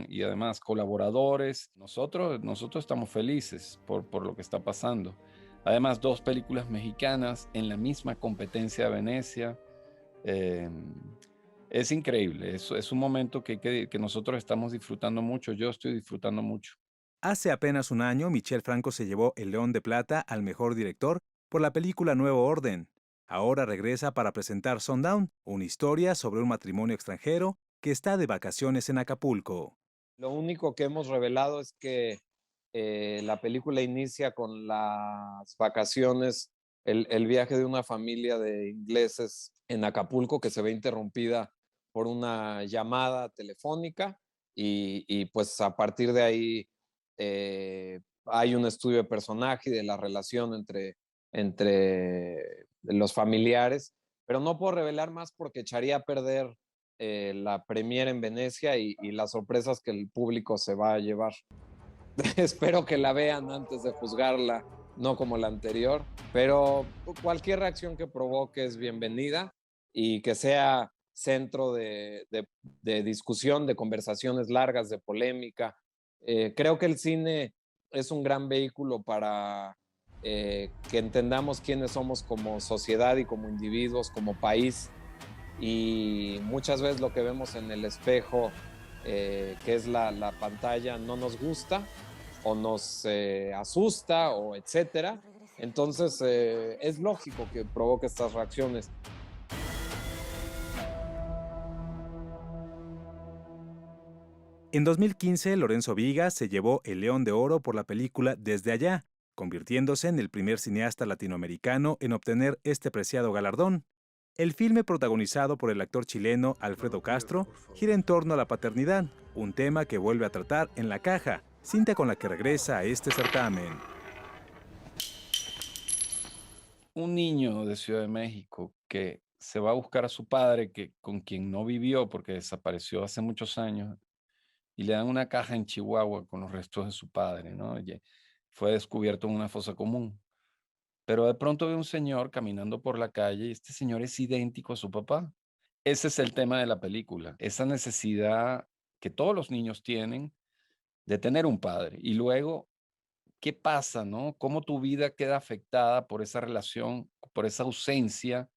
y además colaboradores, nosotros estamos felices por lo que está pasando. Además, 2 películas mexicanas en la misma competencia de Venecia, es increíble, es un momento que nosotros estamos disfrutando mucho, yo estoy disfrutando mucho. Hace apenas un año, Michel Franco se llevó el León de Plata al mejor director por la película Nuevo Orden. Ahora regresa para presentar Sundown, una historia sobre un matrimonio extranjero que está de vacaciones en Acapulco. Lo único que hemos revelado es que la película inicia con las vacaciones, el viaje de una familia de ingleses en Acapulco que se ve interrumpida por una llamada telefónica y pues a partir de ahí hay un estudio de personaje y de la relación entre los familiares, pero no puedo revelar más porque echaría a perder la premiere en Venecia y las sorpresas que el público se va a llevar. Espero que la vean antes de juzgarla, no como la anterior, pero cualquier reacción que provoque es bienvenida y que sea centro de discusión, de conversaciones largas, de polémica. Creo que el cine es un gran vehículo para que entendamos quiénes somos como sociedad y como individuos, como país, y muchas veces lo que vemos en el espejo, que es la pantalla, no nos gusta o nos asusta o etcétera. Entonces es lógico que provoque estas reacciones. En 2015, Lorenzo Vigas se llevó el León de Oro por la película Desde Allá, convirtiéndose en el primer cineasta latinoamericano en obtener este preciado galardón. El filme, protagonizado por el actor chileno Alfredo Castro, gira en torno a la paternidad, un tema que vuelve a tratar en La Caja, cinta con la que regresa a este certamen. Un niño de Ciudad de México que se va a buscar a su padre, con quien no vivió porque desapareció hace muchos años, y le dan una caja en Chihuahua con los restos de su padre, ¿no? Fue descubierto en una fosa común. Pero de pronto ve un señor caminando por la calle y este señor es idéntico a su papá. Ese es el tema de la película, esa necesidad que todos los niños tienen de tener un padre. Y luego, ¿qué pasa, no? ¿Cómo tu vida queda afectada por esa relación, por esa ausencia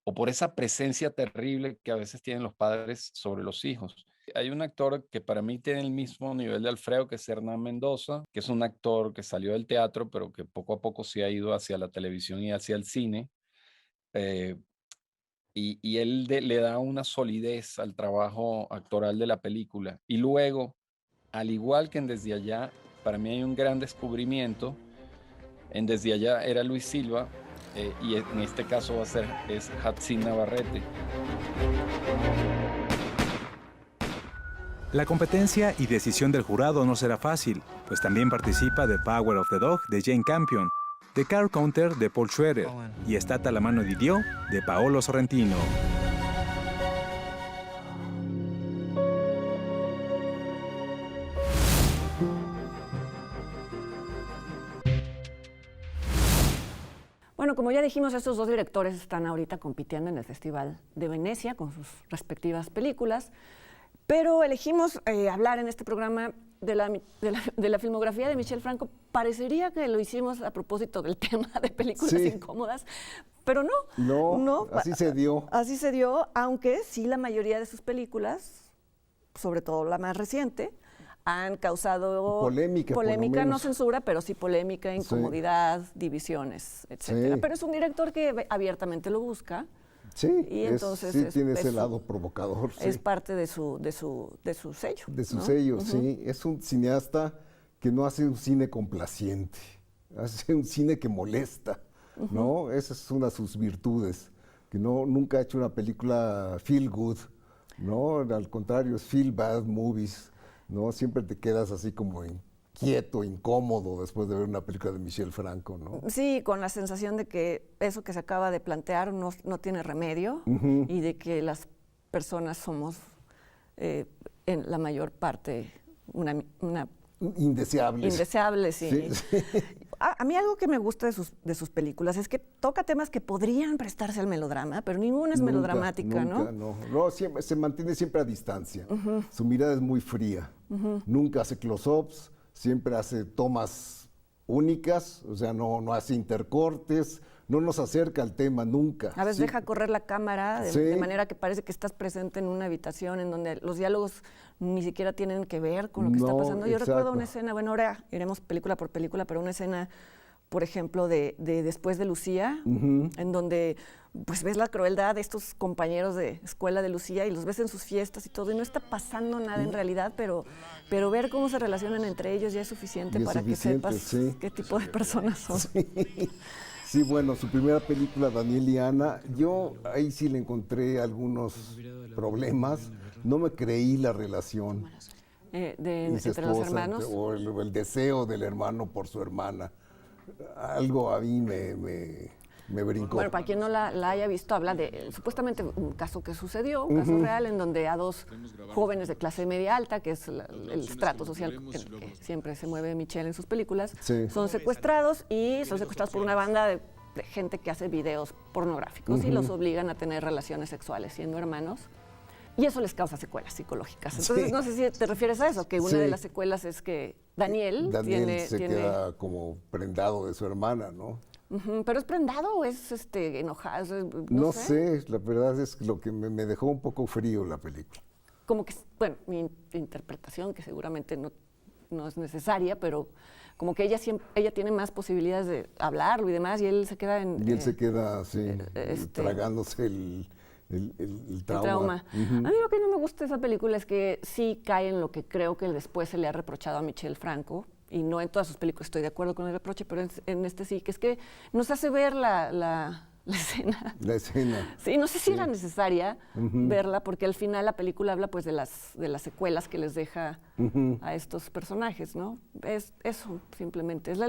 o por esa presencia terrible que a veces tienen los padres sobre los hijos? Hay un actor que para mí tiene el mismo nivel de Alfredo, que es Hernán Mendoza, que es un actor que salió del teatro, pero que poco a poco se ha ido hacia la televisión y hacia el cine. Y él le da una solidez al trabajo actoral de la película. Y luego, al igual que en Desde Allá, para mí hay un gran descubrimiento. En Desde Allá era Luis Silva, y en este caso es Hatzin Navarrete. La competencia y decisión del jurado no será fácil, pues también participa The Power of the Dog de Jane Campion, The Car Counter de Paul Schrader y È stata la mano di Dio de Paolo Sorrentino. dijimos, estos dos directores están ahorita compitiendo en el Festival de Venecia con sus respectivas películas, pero elegimos hablar en este programa de la filmografía de Michel Franco. Parecería que lo hicimos a propósito del tema de películas incómodas, pero no. Así se dio. Así se dio, aunque sí la mayoría de sus películas, sobre todo la más reciente, han causado polémica, no censura, pero sí polémica, incomodidad, divisiones, etcétera. Sí. Pero es un director que abiertamente lo busca. Sí, y entonces tiene ese lado provocador. Es parte de su sello. De su sello, sí. Es un cineasta que no hace un cine complaciente, hace un cine que molesta, ¿no? Esa es una de sus virtudes, que nunca ha hecho una película feel good, ¿no? Al contrario, es feel bad movies, ¿no? Siempre te quedas así como inquieto, incómodo después de ver una película de Michel Franco, ¿no? Sí, con la sensación de que eso que se acaba de plantear no tiene remedio y de que las personas somos, en la mayor parte, una indeseables. Indeseables, sí. Sí. A mí algo que me gusta de sus películas es que toca temas que podrían prestarse al melodrama, pero ninguna es melodramática, ¿no? No, siempre, se mantiene siempre a distancia. Su mirada es muy fría. Nunca hace close-ups, siempre hace tomas únicas, o sea, no hace intercortes, no nos acerca al tema nunca. A veces deja correr la cámara de manera que parece que estás presente en una habitación en donde los diálogos ni siquiera tienen que ver con lo que está pasando. Yo recuerdo una escena, bueno, ahora iremos película por película, pero una escena, por ejemplo, de Después de Lucía, en donde pues ves la crueldad de estos compañeros de escuela de Lucía y los ves en sus fiestas y todo, y no está pasando nada en realidad, pero ver cómo se relacionan entre ellos ya es suficiente para que sepas qué tipo de personas son. Sí, bueno, su primera película, Daniel y Ana, yo ahí sí le encontré algunos problemas. No me creí la relación entre los hermanos. O el deseo del hermano por su hermana. Algo a mí me brincó. Bueno, para quien no la haya visto, habla de supuestamente un caso que sucedió, un caso real, en donde a dos jóvenes de clase media alta, que es el estrato social en el que siempre se mueve Michel en sus películas, son secuestrados por una banda de gente que hace videos pornográficos y los obligan a tener relaciones sexuales siendo hermanos. Y eso les causa secuelas psicológicas. Entonces, no sé si te refieres a eso, que una de las secuelas es que Daniel se queda como prendado de su hermana, ¿no? ¿Pero es prendado o es enojado? No sé, la verdad es lo que me dejó un poco frío la película. Como que, bueno, mi interpretación, que seguramente no es necesaria, pero como que ella tiene más posibilidades de hablarlo y demás, y él se queda tragándose el trauma. A mí lo que no me gusta de esa película es que sí cae en lo que creo que después se le ha reprochado a Michel Franco, y no en todas sus películas estoy de acuerdo con el reproche, pero en este sí, que es que nos hace ver la escena. La escena. Sí, no sé si era necesaria verla, porque al final la película habla pues de las secuelas que les deja a estos personajes, ¿no? Es eso, simplemente. Es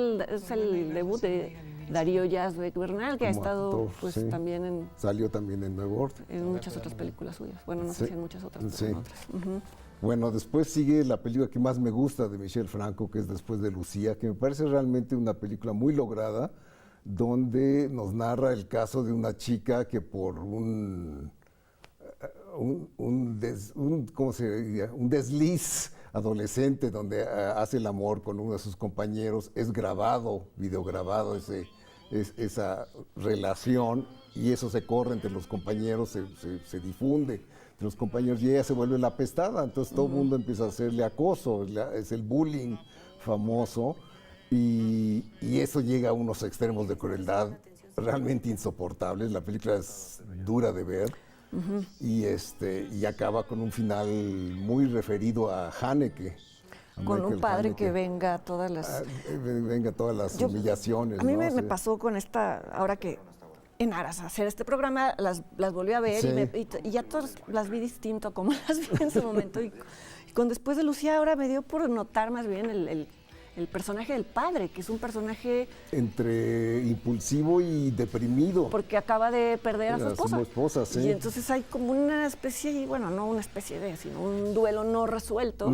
el debut de Darío Yazbek Bernal, que ha estado también salió también en Nuevo Orden. En muchas otras películas suyas. Bueno, no sé si en muchas otras, pero en otras. Bueno, después sigue la película que más me gusta de Michel Franco, que es Después de Lucía, que me parece realmente una película muy lograda, donde nos narra el caso de una chica que por un desliz adolescente donde hace el amor con uno de sus compañeros, es videograbado esa relación, y eso se corre entre los compañeros, se difunde entre los compañeros, y ella se vuelve la apestada. Entonces todo el mundo empieza a hacerle acoso, es el bullying famoso. Y eso llega a unos extremos de crueldad realmente insoportables. La película es dura de ver y acaba con un final muy referido a Haneke. Con un padre que venga todas las humillaciones. A mí me pasó con esta, ahora que en aras a hacer este programa, las volví a ver y ya todas las vi distinto como las vi en su momento. Y con Después de Lucía ahora me dio por notar más bien el el personaje del padre, que es un personaje Entre impulsivo y deprimido. porque acaba de perder a su esposa. Sí. Y entonces hay como una especie, bueno, no una especie de, sino un duelo no resuelto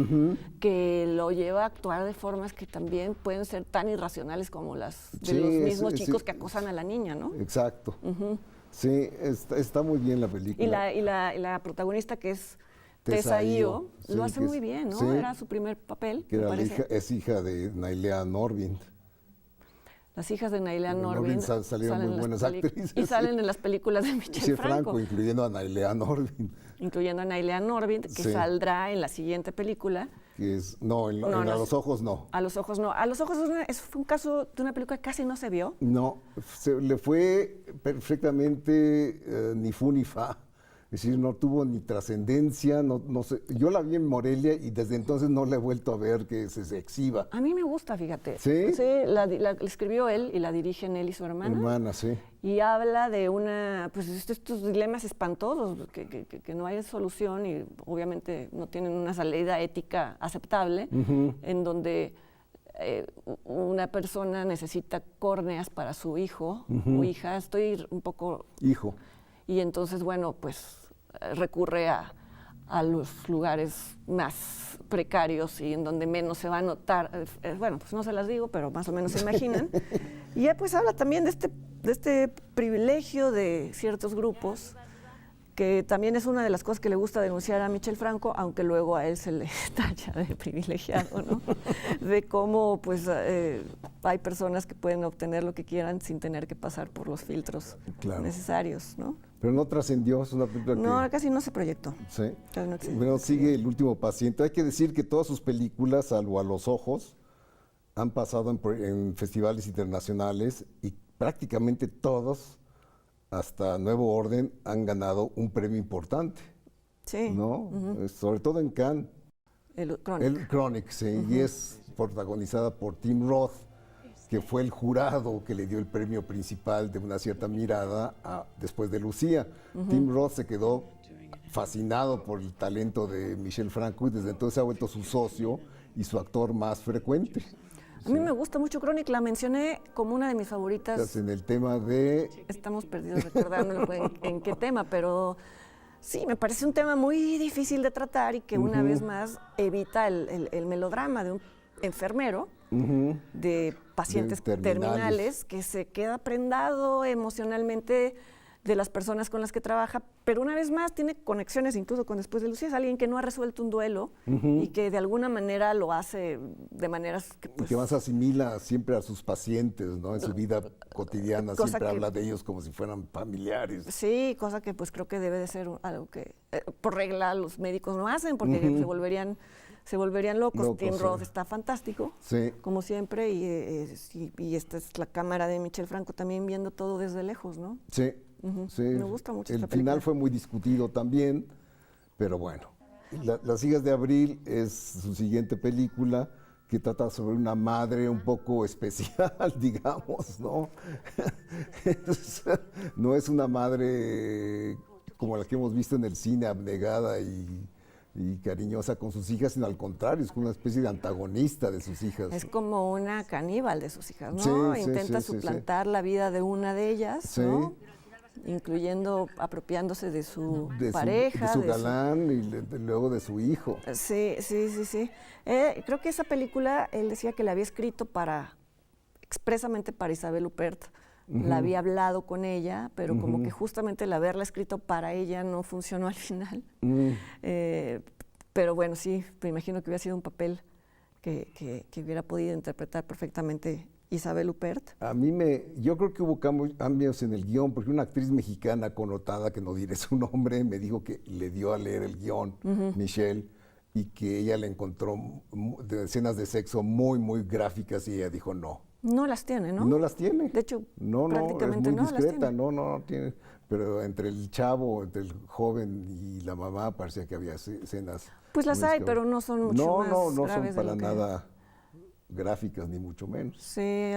que lo lleva a actuar de formas que también pueden ser tan irracionales como las de Sí, los mismos sí, chicos sí. que acosan a la niña, ¿no? Exacto. Sí, está muy bien la película. Y la protagonista, que es Tessa Tessa Io, Io, lo sí, hace que muy es- bien, ¿no? sí. Era su primer papel, Que me era parece. es hija de Nailea Norvind. Las hijas de Nailea De Norvind salieron muy en las buenas actrices. y salen en las películas de Michel Franco, incluyendo a Nailea Norvind. incluyendo a Nailea Norvind, que Sí. saldrá en la siguiente película. Que es, no, en, No, en no, A los ojos no. A los ojos no. A los ojos fue un caso de una película que casi no se vio. No, se le fue perfectamente ni fu ni fa. Es decir, no tuvo ni trascendencia, no sé. Yo la vi en Morelia y desde entonces no la he vuelto a ver que se exhiba. A mí me gusta, fíjate. ¿Sí? Sí, la escribió él y la dirigen él y su hermana. Hermana, sí. Y habla de pues estos dilemas espantosos, que no hay solución y obviamente no tienen una salida ética aceptable, en donde una persona necesita córneas para su hijo o hija. Estoy un poco... Hijo. Y entonces, bueno, pues recurre a los lugares más precarios y en donde menos se va a notar. Bueno, pues no se las digo, pero más o menos se imaginan. Y ya pues habla también de este privilegio de ciertos grupos, que también es una de las cosas que le gusta denunciar a Michel Franco, aunque luego a él se le tacha de privilegiado, ¿no? De cómo pues hay personas que pueden obtener lo que quieran sin tener que pasar por los filtros necesarios, ¿no? Pero no trascendió, es una película No, casi no se proyectó. Sí. Casi no existe. Bueno, sigue El último paciente. Hay que decir que todas sus películas, salvo A los ojos, han pasado en festivales internacionales y prácticamente todos, hasta Nuevo Orden, han ganado un premio importante. Sí. ¿No? Sobre todo en Cannes. El Chronic. El Chronic, sí, y es protagonizada por Tim Roth, que fue el jurado que le dio el premio principal de Una cierta mirada después de Lucía. Tim Roth se quedó fascinado por el talento de Michel Franco y desde entonces se ha vuelto su socio y su actor más frecuente. A mí me gusta mucho Chronic, la mencioné como una de mis favoritas. Estás en el tema de... Estamos perdidos recordando en qué tema, pero sí, me parece un tema muy difícil de tratar y que una vez más evita el melodrama de un enfermero, de pacientes terminales, que se queda prendado emocionalmente de las personas con las que trabaja, pero una vez más tiene conexiones incluso con Después de Lucía. Es alguien que no ha resuelto un duelo y que de alguna manera lo hace de maneras que... Pues, que más asimila siempre a sus pacientes, ¿no? En su vida cotidiana siempre habla de ellos como si fueran familiares. Sí, cosa que pues creo que debe de ser algo que por regla los médicos no hacen porque se volverían locos. Tim Roth está fantástico, como siempre, y esta es la cámara de Michel Franco también viendo todo desde lejos, ¿no? Sí. Sí, me gusta mucho esta el final película. fue muy discutido también, pero bueno. Las hijas de Abril es su siguiente película que trata sobre una madre un poco especial, digamos, ¿no? No es una madre como la que hemos visto en el cine, abnegada y cariñosa con sus hijas, sino al contrario, es como una especie de antagonista de sus hijas. Es como una caníbal de sus hijas, ¿no? Sí, Intenta suplantar la vida de una de ellas, ¿no? Incluyendo apropiándose de su pareja. De su galán y luego de su hijo. Sí. Creo que esa película, él decía que la había escrito expresamente para Isabelle Huppert. La había hablado con ella, pero como que justamente el haberla escrito para ella no funcionó al final. Pero bueno, sí, me imagino que hubiera sido un papel que hubiera podido interpretar perfectamente Isabelle Huppert. Yo creo que hubo cambios en el guión, porque una actriz mexicana connotada, que no diré su nombre, me dijo que le dio a leer el guión, Michelle, y que ella le encontró escenas de sexo muy, muy gráficas y ella dijo no. No las tiene, ¿no? No las tiene. De hecho, es prácticamente muy no discreta, las tiene. no tiene. Pero entre el chavo, entre el joven y la mamá parecía que había escenas. Pues las hay, pero no son mucho más no graves son para de lo que... nada gráficas, ni mucho menos. Sí,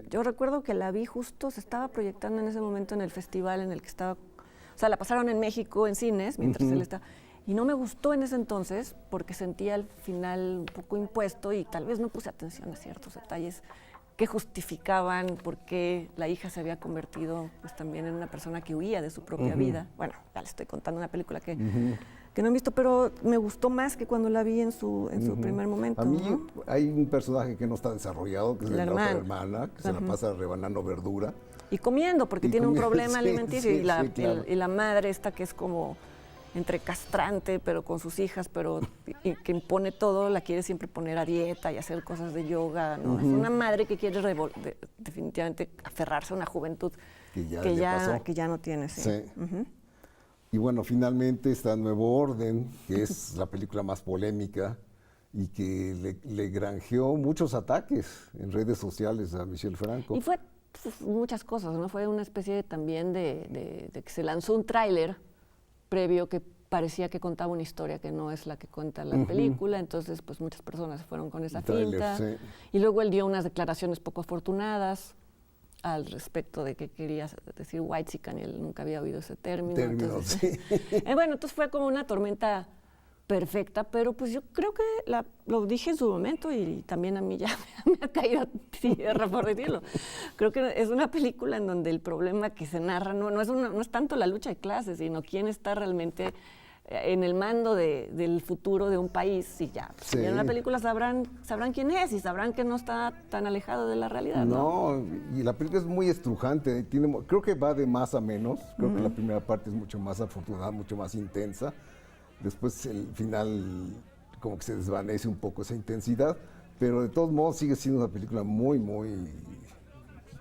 yo recuerdo que la vi justo, se estaba proyectando en ese momento en el festival en el que estaba, o sea, la pasaron en México en cines, mientras él estaba, Y no me gustó en ese entonces porque sentía al final un poco impuesto y tal vez no puse atención a ciertos detalles que justificaban por qué la hija se había convertido pues, también en una persona que huía de su propia vida. Bueno, ya le estoy contando una película que no he visto, pero me gustó más que cuando la vi en su primer momento. A mí ¿no? hay un personaje que no está desarrollado, que es la otra hermana, que se la pasa rebanando verdura. Y comiendo, porque tiene un problema alimenticio. Sí, y la madre esta que es como entre castrante, pero con sus hijas, pero y que impone todo, la quiere siempre poner a dieta y hacer cosas de yoga, ¿no? Es una madre que quiere definitivamente aferrarse a una juventud que ya no tiene. Sí. Y bueno, finalmente está Nuevo Orden, que es la película más polémica y que le granjeó muchos ataques en redes sociales a Michel Franco. Y fue muchas cosas, ¿no? Fue una especie también de que se lanzó un tráiler previo que parecía que contaba una historia que no es la que cuenta la película, entonces pues muchas personas se fueron con esa finta. Y luego él dio unas declaraciones poco afortunadas al respecto de que quería decir whitexican y él nunca había oído ese término. Entonces, bueno, entonces fue como una tormenta perfecta, pero pues yo creo que lo dije en su momento y también a mí ya me ha caído tierra por decirlo. Creo que es una película en donde el problema que se narra no es tanto la lucha de clases, sino quién está realmente en el mando del futuro de un país y ya. Si en la película sabrán quién es y sabrán que no está tan alejado de la realidad. No, y la película es muy estrujante, creo que va de más a menos, creo que la primera parte es mucho más afortunada, mucho más intensa. Después el final como que se desvanece un poco esa intensidad, pero de todos modos sigue siendo una película muy,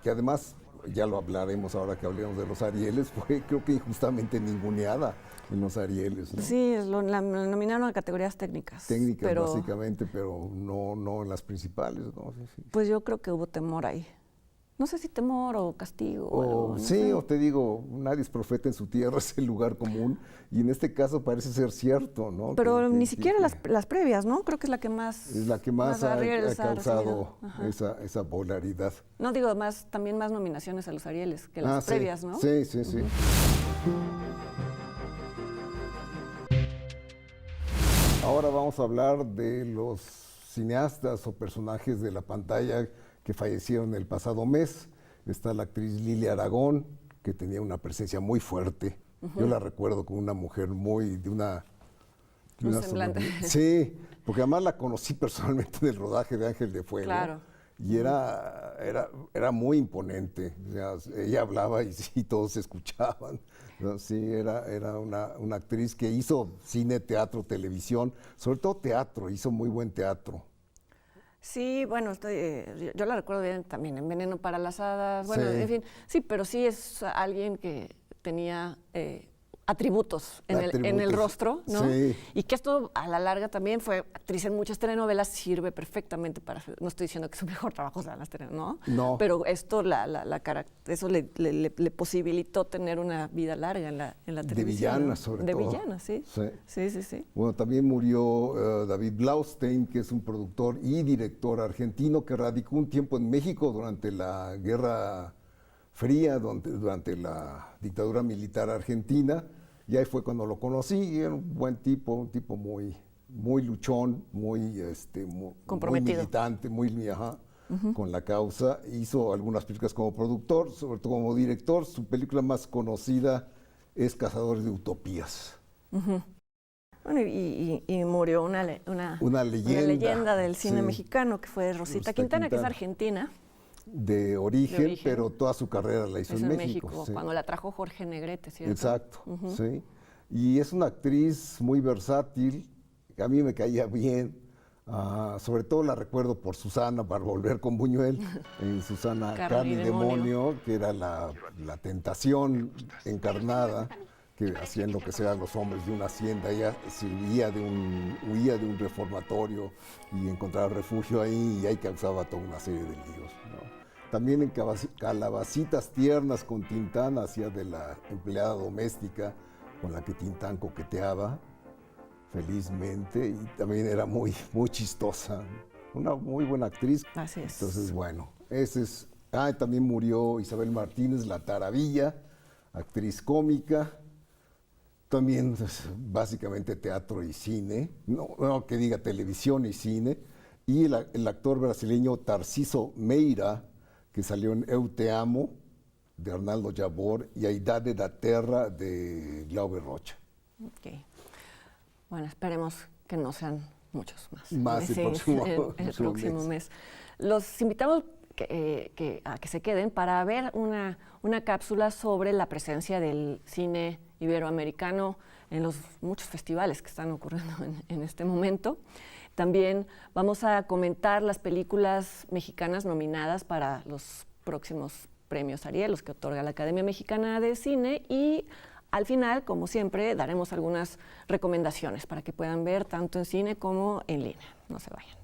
que además, ya lo hablaremos ahora que hablemos de los Arieles, fue creo que injustamente ninguneada en los Arieles, ¿no? Sí, lo nominaron a categorías técnicas. Técnicas básicamente, pero no en las principales, ¿no? Sí. Pues yo creo que hubo temor ahí. No sé si temor o castigo. O algo, o te digo, nadie es profeta en su tierra, es el lugar común, y en este caso parece ser cierto, ¿no? Pero ni siquiera las previas, ¿no? Creo que es la que más... Es la que más ha causado esa polaridad. No, digo, también más nominaciones a los Arieles que las previas, ¿no? Sí. Ahora vamos a hablar de los cineastas o personajes de la pantalla que fallecieron el pasado mes. Está la actriz Lilia Aragón, que tenía una presencia muy fuerte. Yo la recuerdo como una mujer de una semblante. Sí, porque además la conocí personalmente en el rodaje de Ángel de Fuego. Claro. Y era muy imponente. O sea, ella hablaba y sí, todos escuchaban, ¿no? Sí, era una actriz que hizo cine, teatro, televisión, sobre todo teatro, hizo muy buen teatro. Sí, bueno, yo la recuerdo bien también en Veneno para las Hadas, bueno, en fin, sí, pero sí es alguien que tenía atributos en el rostro, ¿no? Sí. Y que esto a la larga también fue actriz en muchas telenovelas, sirve perfectamente para... No estoy diciendo que su mejor trabajo sea las telenovelas, ¿no? Pero esto, eso le posibilitó tener una vida larga en la televisión. De villana, sobre todo. De villana, sí. Sí. Bueno, también murió David Blaustein, que es un productor y director argentino que radicó un tiempo en México durante la Guerra Fría, durante la dictadura militar argentina, y ahí fue cuando lo conocí. Era un buen tipo, un tipo muy luchón, muy comprometido, muy militante, con la causa. Hizo algunas películas como productor, sobre todo como director. Su película más conocida es Cazadores de Utopías. Bueno, y murió una leyenda del cine mexicano, que fue Rosita Quintana, que es argentina. De origen, pero toda su carrera la hizo en México. Sí. Cuando la trajo Jorge Negrete, ¿cierto? Exacto, sí. Y es una actriz muy versátil, que a mí me caía bien. Sobre todo la recuerdo por Susana, para volver con Buñuel, en Susana Carne y Demonio, que era la tentación encarnada, que hacía enloquecer a los hombres de una hacienda. Ella se huía de un reformatorio y encontraba refugio ahí, y ahí causaba toda una serie de líos, ¿no? También en Calabacitas Tiernas con Tintán hacía de la empleada doméstica con la que Tintán coqueteaba felizmente, y también era muy chistosa, una muy buena actriz. Así es. Entonces, bueno, ese es... también murió Isabel Martínez, la Taravilla, actriz cómica, También pues, básicamente teatro y cine, no que diga televisión y cine, y el actor brasileño Tarciso Meira, que salió en Eu Te Amo, de Arnaldo Jabor, y A Idade da Terra, de Glaube Rocha. Okay. Bueno, esperemos que no sean muchos más. Más el próximo mes. Los invitamos a que se queden para ver una cápsula sobre la presencia del cine iberoamericano en los muchos festivales que están ocurriendo en este momento. También vamos a comentar las películas mexicanas nominadas para los próximos premios Ariel, los que otorga la Academia Mexicana de Cine, y al final, como siempre, daremos algunas recomendaciones para que puedan ver tanto en cine como en línea. No se vayan.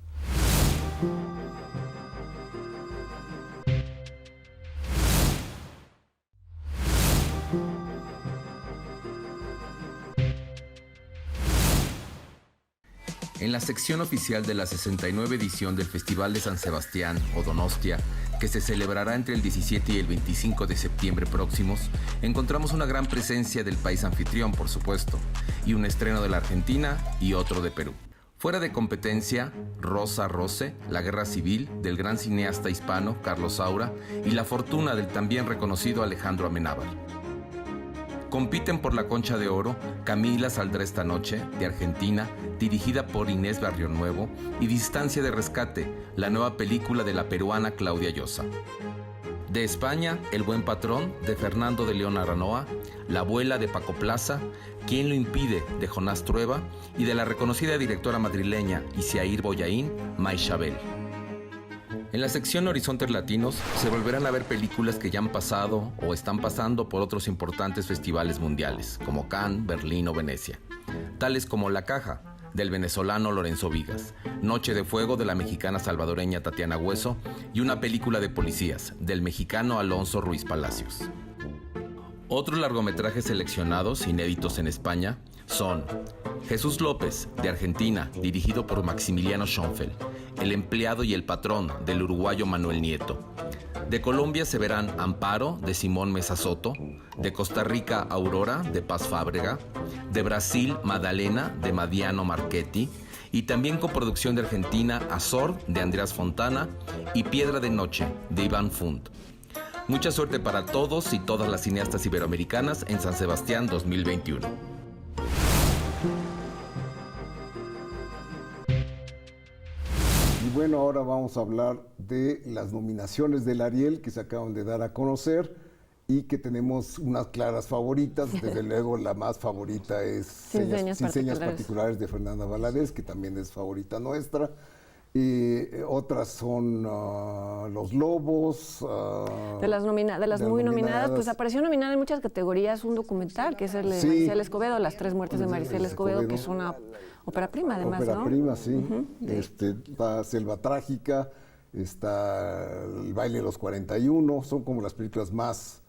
En la sección oficial de la 69 edición del Festival de San Sebastián o Donostia, que se celebrará entre el 17 y el 25 de septiembre próximos, encontramos una gran presencia del país anfitrión, por supuesto, y un estreno de la Argentina y otro de Perú. Fuera de competencia, Rosa Rose, La Guerra Civil, del gran cineasta hispano Carlos Saura, y La Fortuna del también reconocido Alejandro Amenábar. Compiten por la Concha de Oro Camila saldrá esta noche, de Argentina, dirigida por Inés Barrionuevo, y Distancia de Rescate, la nueva película de la peruana Claudia Llosa. De España, El Buen Patrón, de Fernando de León Aranoa, La Abuela, de Paco Plaza, ¿Quién lo impide?, de Jonás Trueba, y de la reconocida directora madrileña Isiair Boyaín, May Chabel. En la sección Horizontes Latinos se volverán a ver películas que ya han pasado o están pasando por otros importantes festivales mundiales, como Cannes, Berlín o Venecia, tales como La Caja, del venezolano Lorenzo Vigas, Noche de Fuego, de la mexicana salvadoreña Tatiana Hueso, y una película de policías, del mexicano Alonso Ruiz Palacios. Otros largometrajes seleccionados, inéditos en España, son Jesús López, de Argentina, dirigido por Maximiliano Schonfeld, El empleado y el patrón, del uruguayo Manuel Nieto. De Colombia se verán Amparo, de Simón Mesa Soto, de Costa Rica Aurora, de Paz Fábrega, de Brasil Madalena, de Madiano Marchetti, y también coproducción de Argentina Azor, de Andreas Fontana, y Piedra de Noche, de Iván Fund. Mucha suerte para todos y todas las cineastas iberoamericanas en San Sebastián 2021. Y bueno, ahora vamos a hablar de las nominaciones del Ariel que se acaban de dar a conocer y que tenemos unas claras favoritas. Desde luego, la más favorita es Sin señas particulares de Fernanda Valadez, que también es favorita nuestra. Otras son Los Lobos. De las muy nominadas, pues apareció nominada en muchas categorías un documental, que es el de Maricel Escobedo, Las tres muertes de Maricel Escobedo, que es una ópera prima, además, ópera prima, sí. Está Selva Trágica, está El baile de los 41, son como las películas más.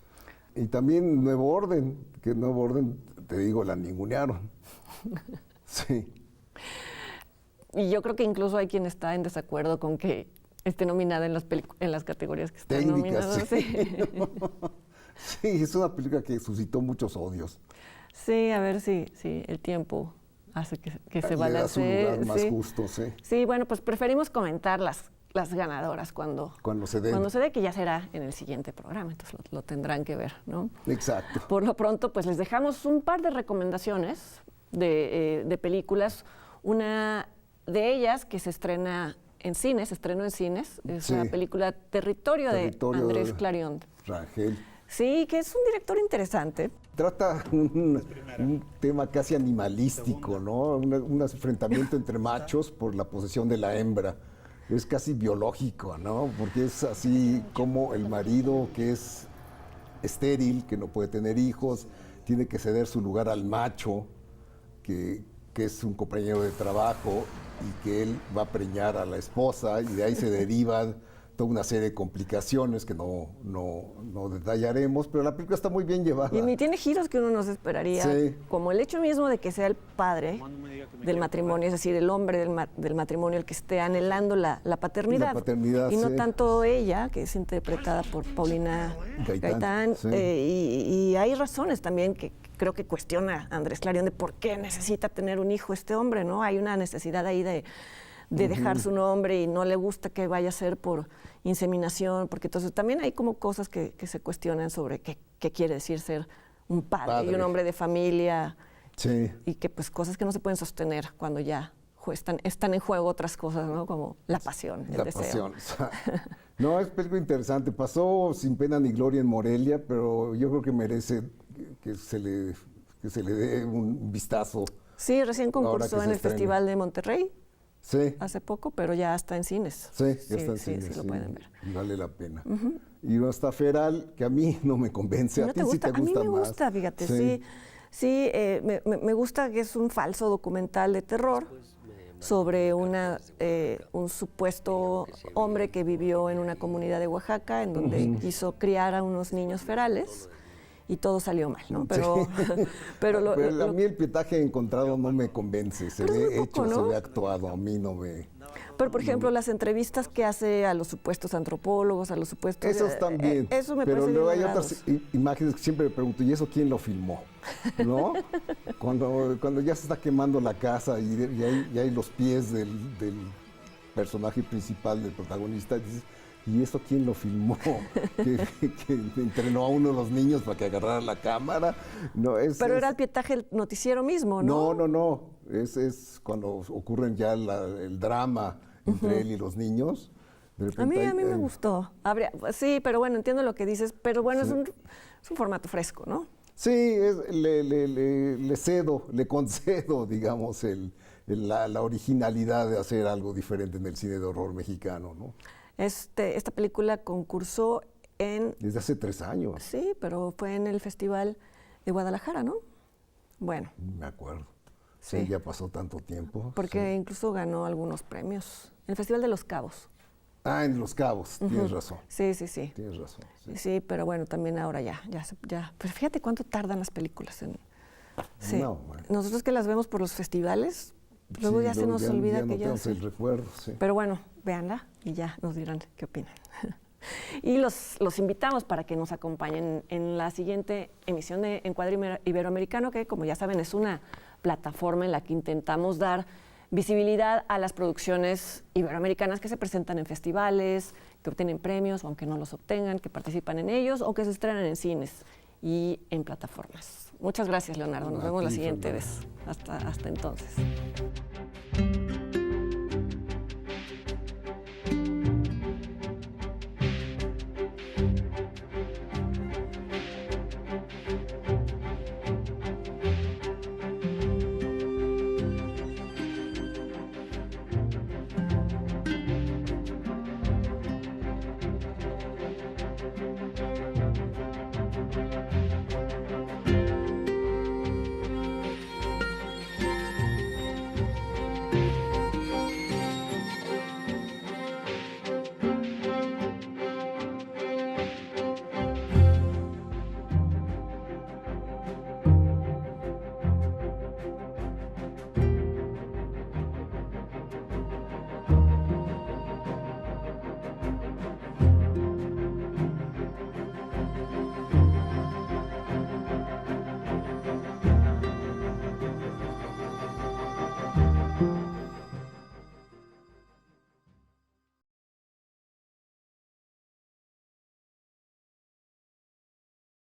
Y también Nuevo Orden, que Nuevo Orden, te digo, la ningunearon. Sí. Y yo creo que incluso hay quien está en desacuerdo con que esté nominada en las categorías que están nominadas. Sí. Sí, es una película que suscitó muchos odios. Sí, a ver si el tiempo hace que se balancee. Le da su lugar más justo, sí. Sí, bueno, pues preferimos comentar las ganadoras cuando se dé, que ya será en el siguiente programa, entonces lo tendrán que ver, ¿no? Exacto. Por lo pronto, pues les dejamos un par de recomendaciones de películas. Una de ellas que se estrenó en cines, es la película Territorio de Andrés Clarion. Rangel. Sí, que es un director interesante. Trata un tema casi animalístico, ¿no? Un enfrentamiento entre machos por la posesión de la hembra. Es casi biológico, ¿no? Porque es así como el marido, que es estéril, que no puede tener hijos, tiene que ceder su lugar al macho, que es un compañero de trabajo, y que él va a preñar a la esposa, y de ahí se derivan toda una serie de complicaciones que no detallaremos, pero la película está muy bien llevada. Y tiene giros que uno no se esperaría, como el hecho mismo de que sea el padre del matrimonio, es decir, el hombre del matrimonio el que esté anhelando la paternidad. Y no tanto ella, que es interpretada por Paulina Gaitán. Y hay razones también que creo que cuestiona a Andrés Clarion de por qué necesita tener un hijo este hombre, ¿no? Hay una necesidad ahí de dejar su nombre y no le gusta que vaya a ser por inseminación, porque entonces también hay como cosas que se cuestionan sobre qué quiere decir ser un padre y un hombre de familia. Sí. Y que pues cosas que no se pueden sostener cuando ya están en juego otras cosas, ¿no? Como la pasión, el deseo. Pasión. O sea, no, es algo interesante. Pasó sin pena ni gloria en Morelia, pero yo creo que merece que se le dé un vistazo. Sí, recién concursó en el Festival de Monterrey. Sí. Hace poco, pero ya está en cines. Sí, ya está en cines. Sí, lo pueden ver. Y vale la pena. Y no está Feral, que a mí no me convence. ¿No a ti te gusta? sí te gusta más. A mí me gusta, fíjate, sí. Sí, me gusta que es un falso documental de terror sobre un supuesto hombre que vivió en una comunidad de Oaxaca en donde quiso criar a unos niños ferales y todo salió mal, ¿no? Pero, Sí. pero a mí el pietaje encontrado no me convence, se ve hecho, ¿no? Se ve actuado, a mí no me... Pero, por ejemplo, las entrevistas que hace a los supuestos antropólogos, a los supuestos... Esos también, eso me pero parece luego hay bien otras imágenes que siempre me pregunto, ¿y eso quién lo filmó? ¿No? cuando ya se está quemando la casa y hay los pies del personaje principal, del protagonista, dices, ¿y eso quién lo filmó? que entrenó a uno de los niños para que agarrara la cámara. No, pero era el pietaje el noticiero mismo, ¿no? No. Es cuando ocurren ya el drama entre él y los niños. A mí me gustó. Sí, pero bueno, entiendo lo que dices, pero bueno, sí. es un formato fresco, ¿no? Sí, le concedo, digamos, la originalidad de hacer algo diferente en el cine de horror mexicano, ¿no? Esta película concursó Desde hace 3 años. Sí, pero fue en el Festival de Guadalajara, ¿no? Bueno. Me acuerdo. Sí, ya pasó tanto tiempo. Porque incluso ganó algunos premios. En el Festival de Los Cabos. Ah, en Los Cabos, tienes razón. Sí. Tienes razón. Sí, pero bueno, también ahora ya. Pero fíjate cuánto tardan las películas en... Sí. No, bueno. Nosotros que las vemos por los festivales, luego ya se nos olvida que ya... tenemos el recuerdo, sí. Pero bueno, véanla y ya nos dirán qué opinan. Y los invitamos para que nos acompañen en la siguiente emisión de Encuadre Iberoamericano, que como ya saben es una plataforma en la que intentamos dar visibilidad a las producciones iberoamericanas que se presentan en festivales, que obtienen premios, o aunque no los obtengan, que participan en ellos o que se estrenan en cines y en plataformas. Muchas gracias, Leonardo. Nos vemos la siguiente vez. Hasta entonces.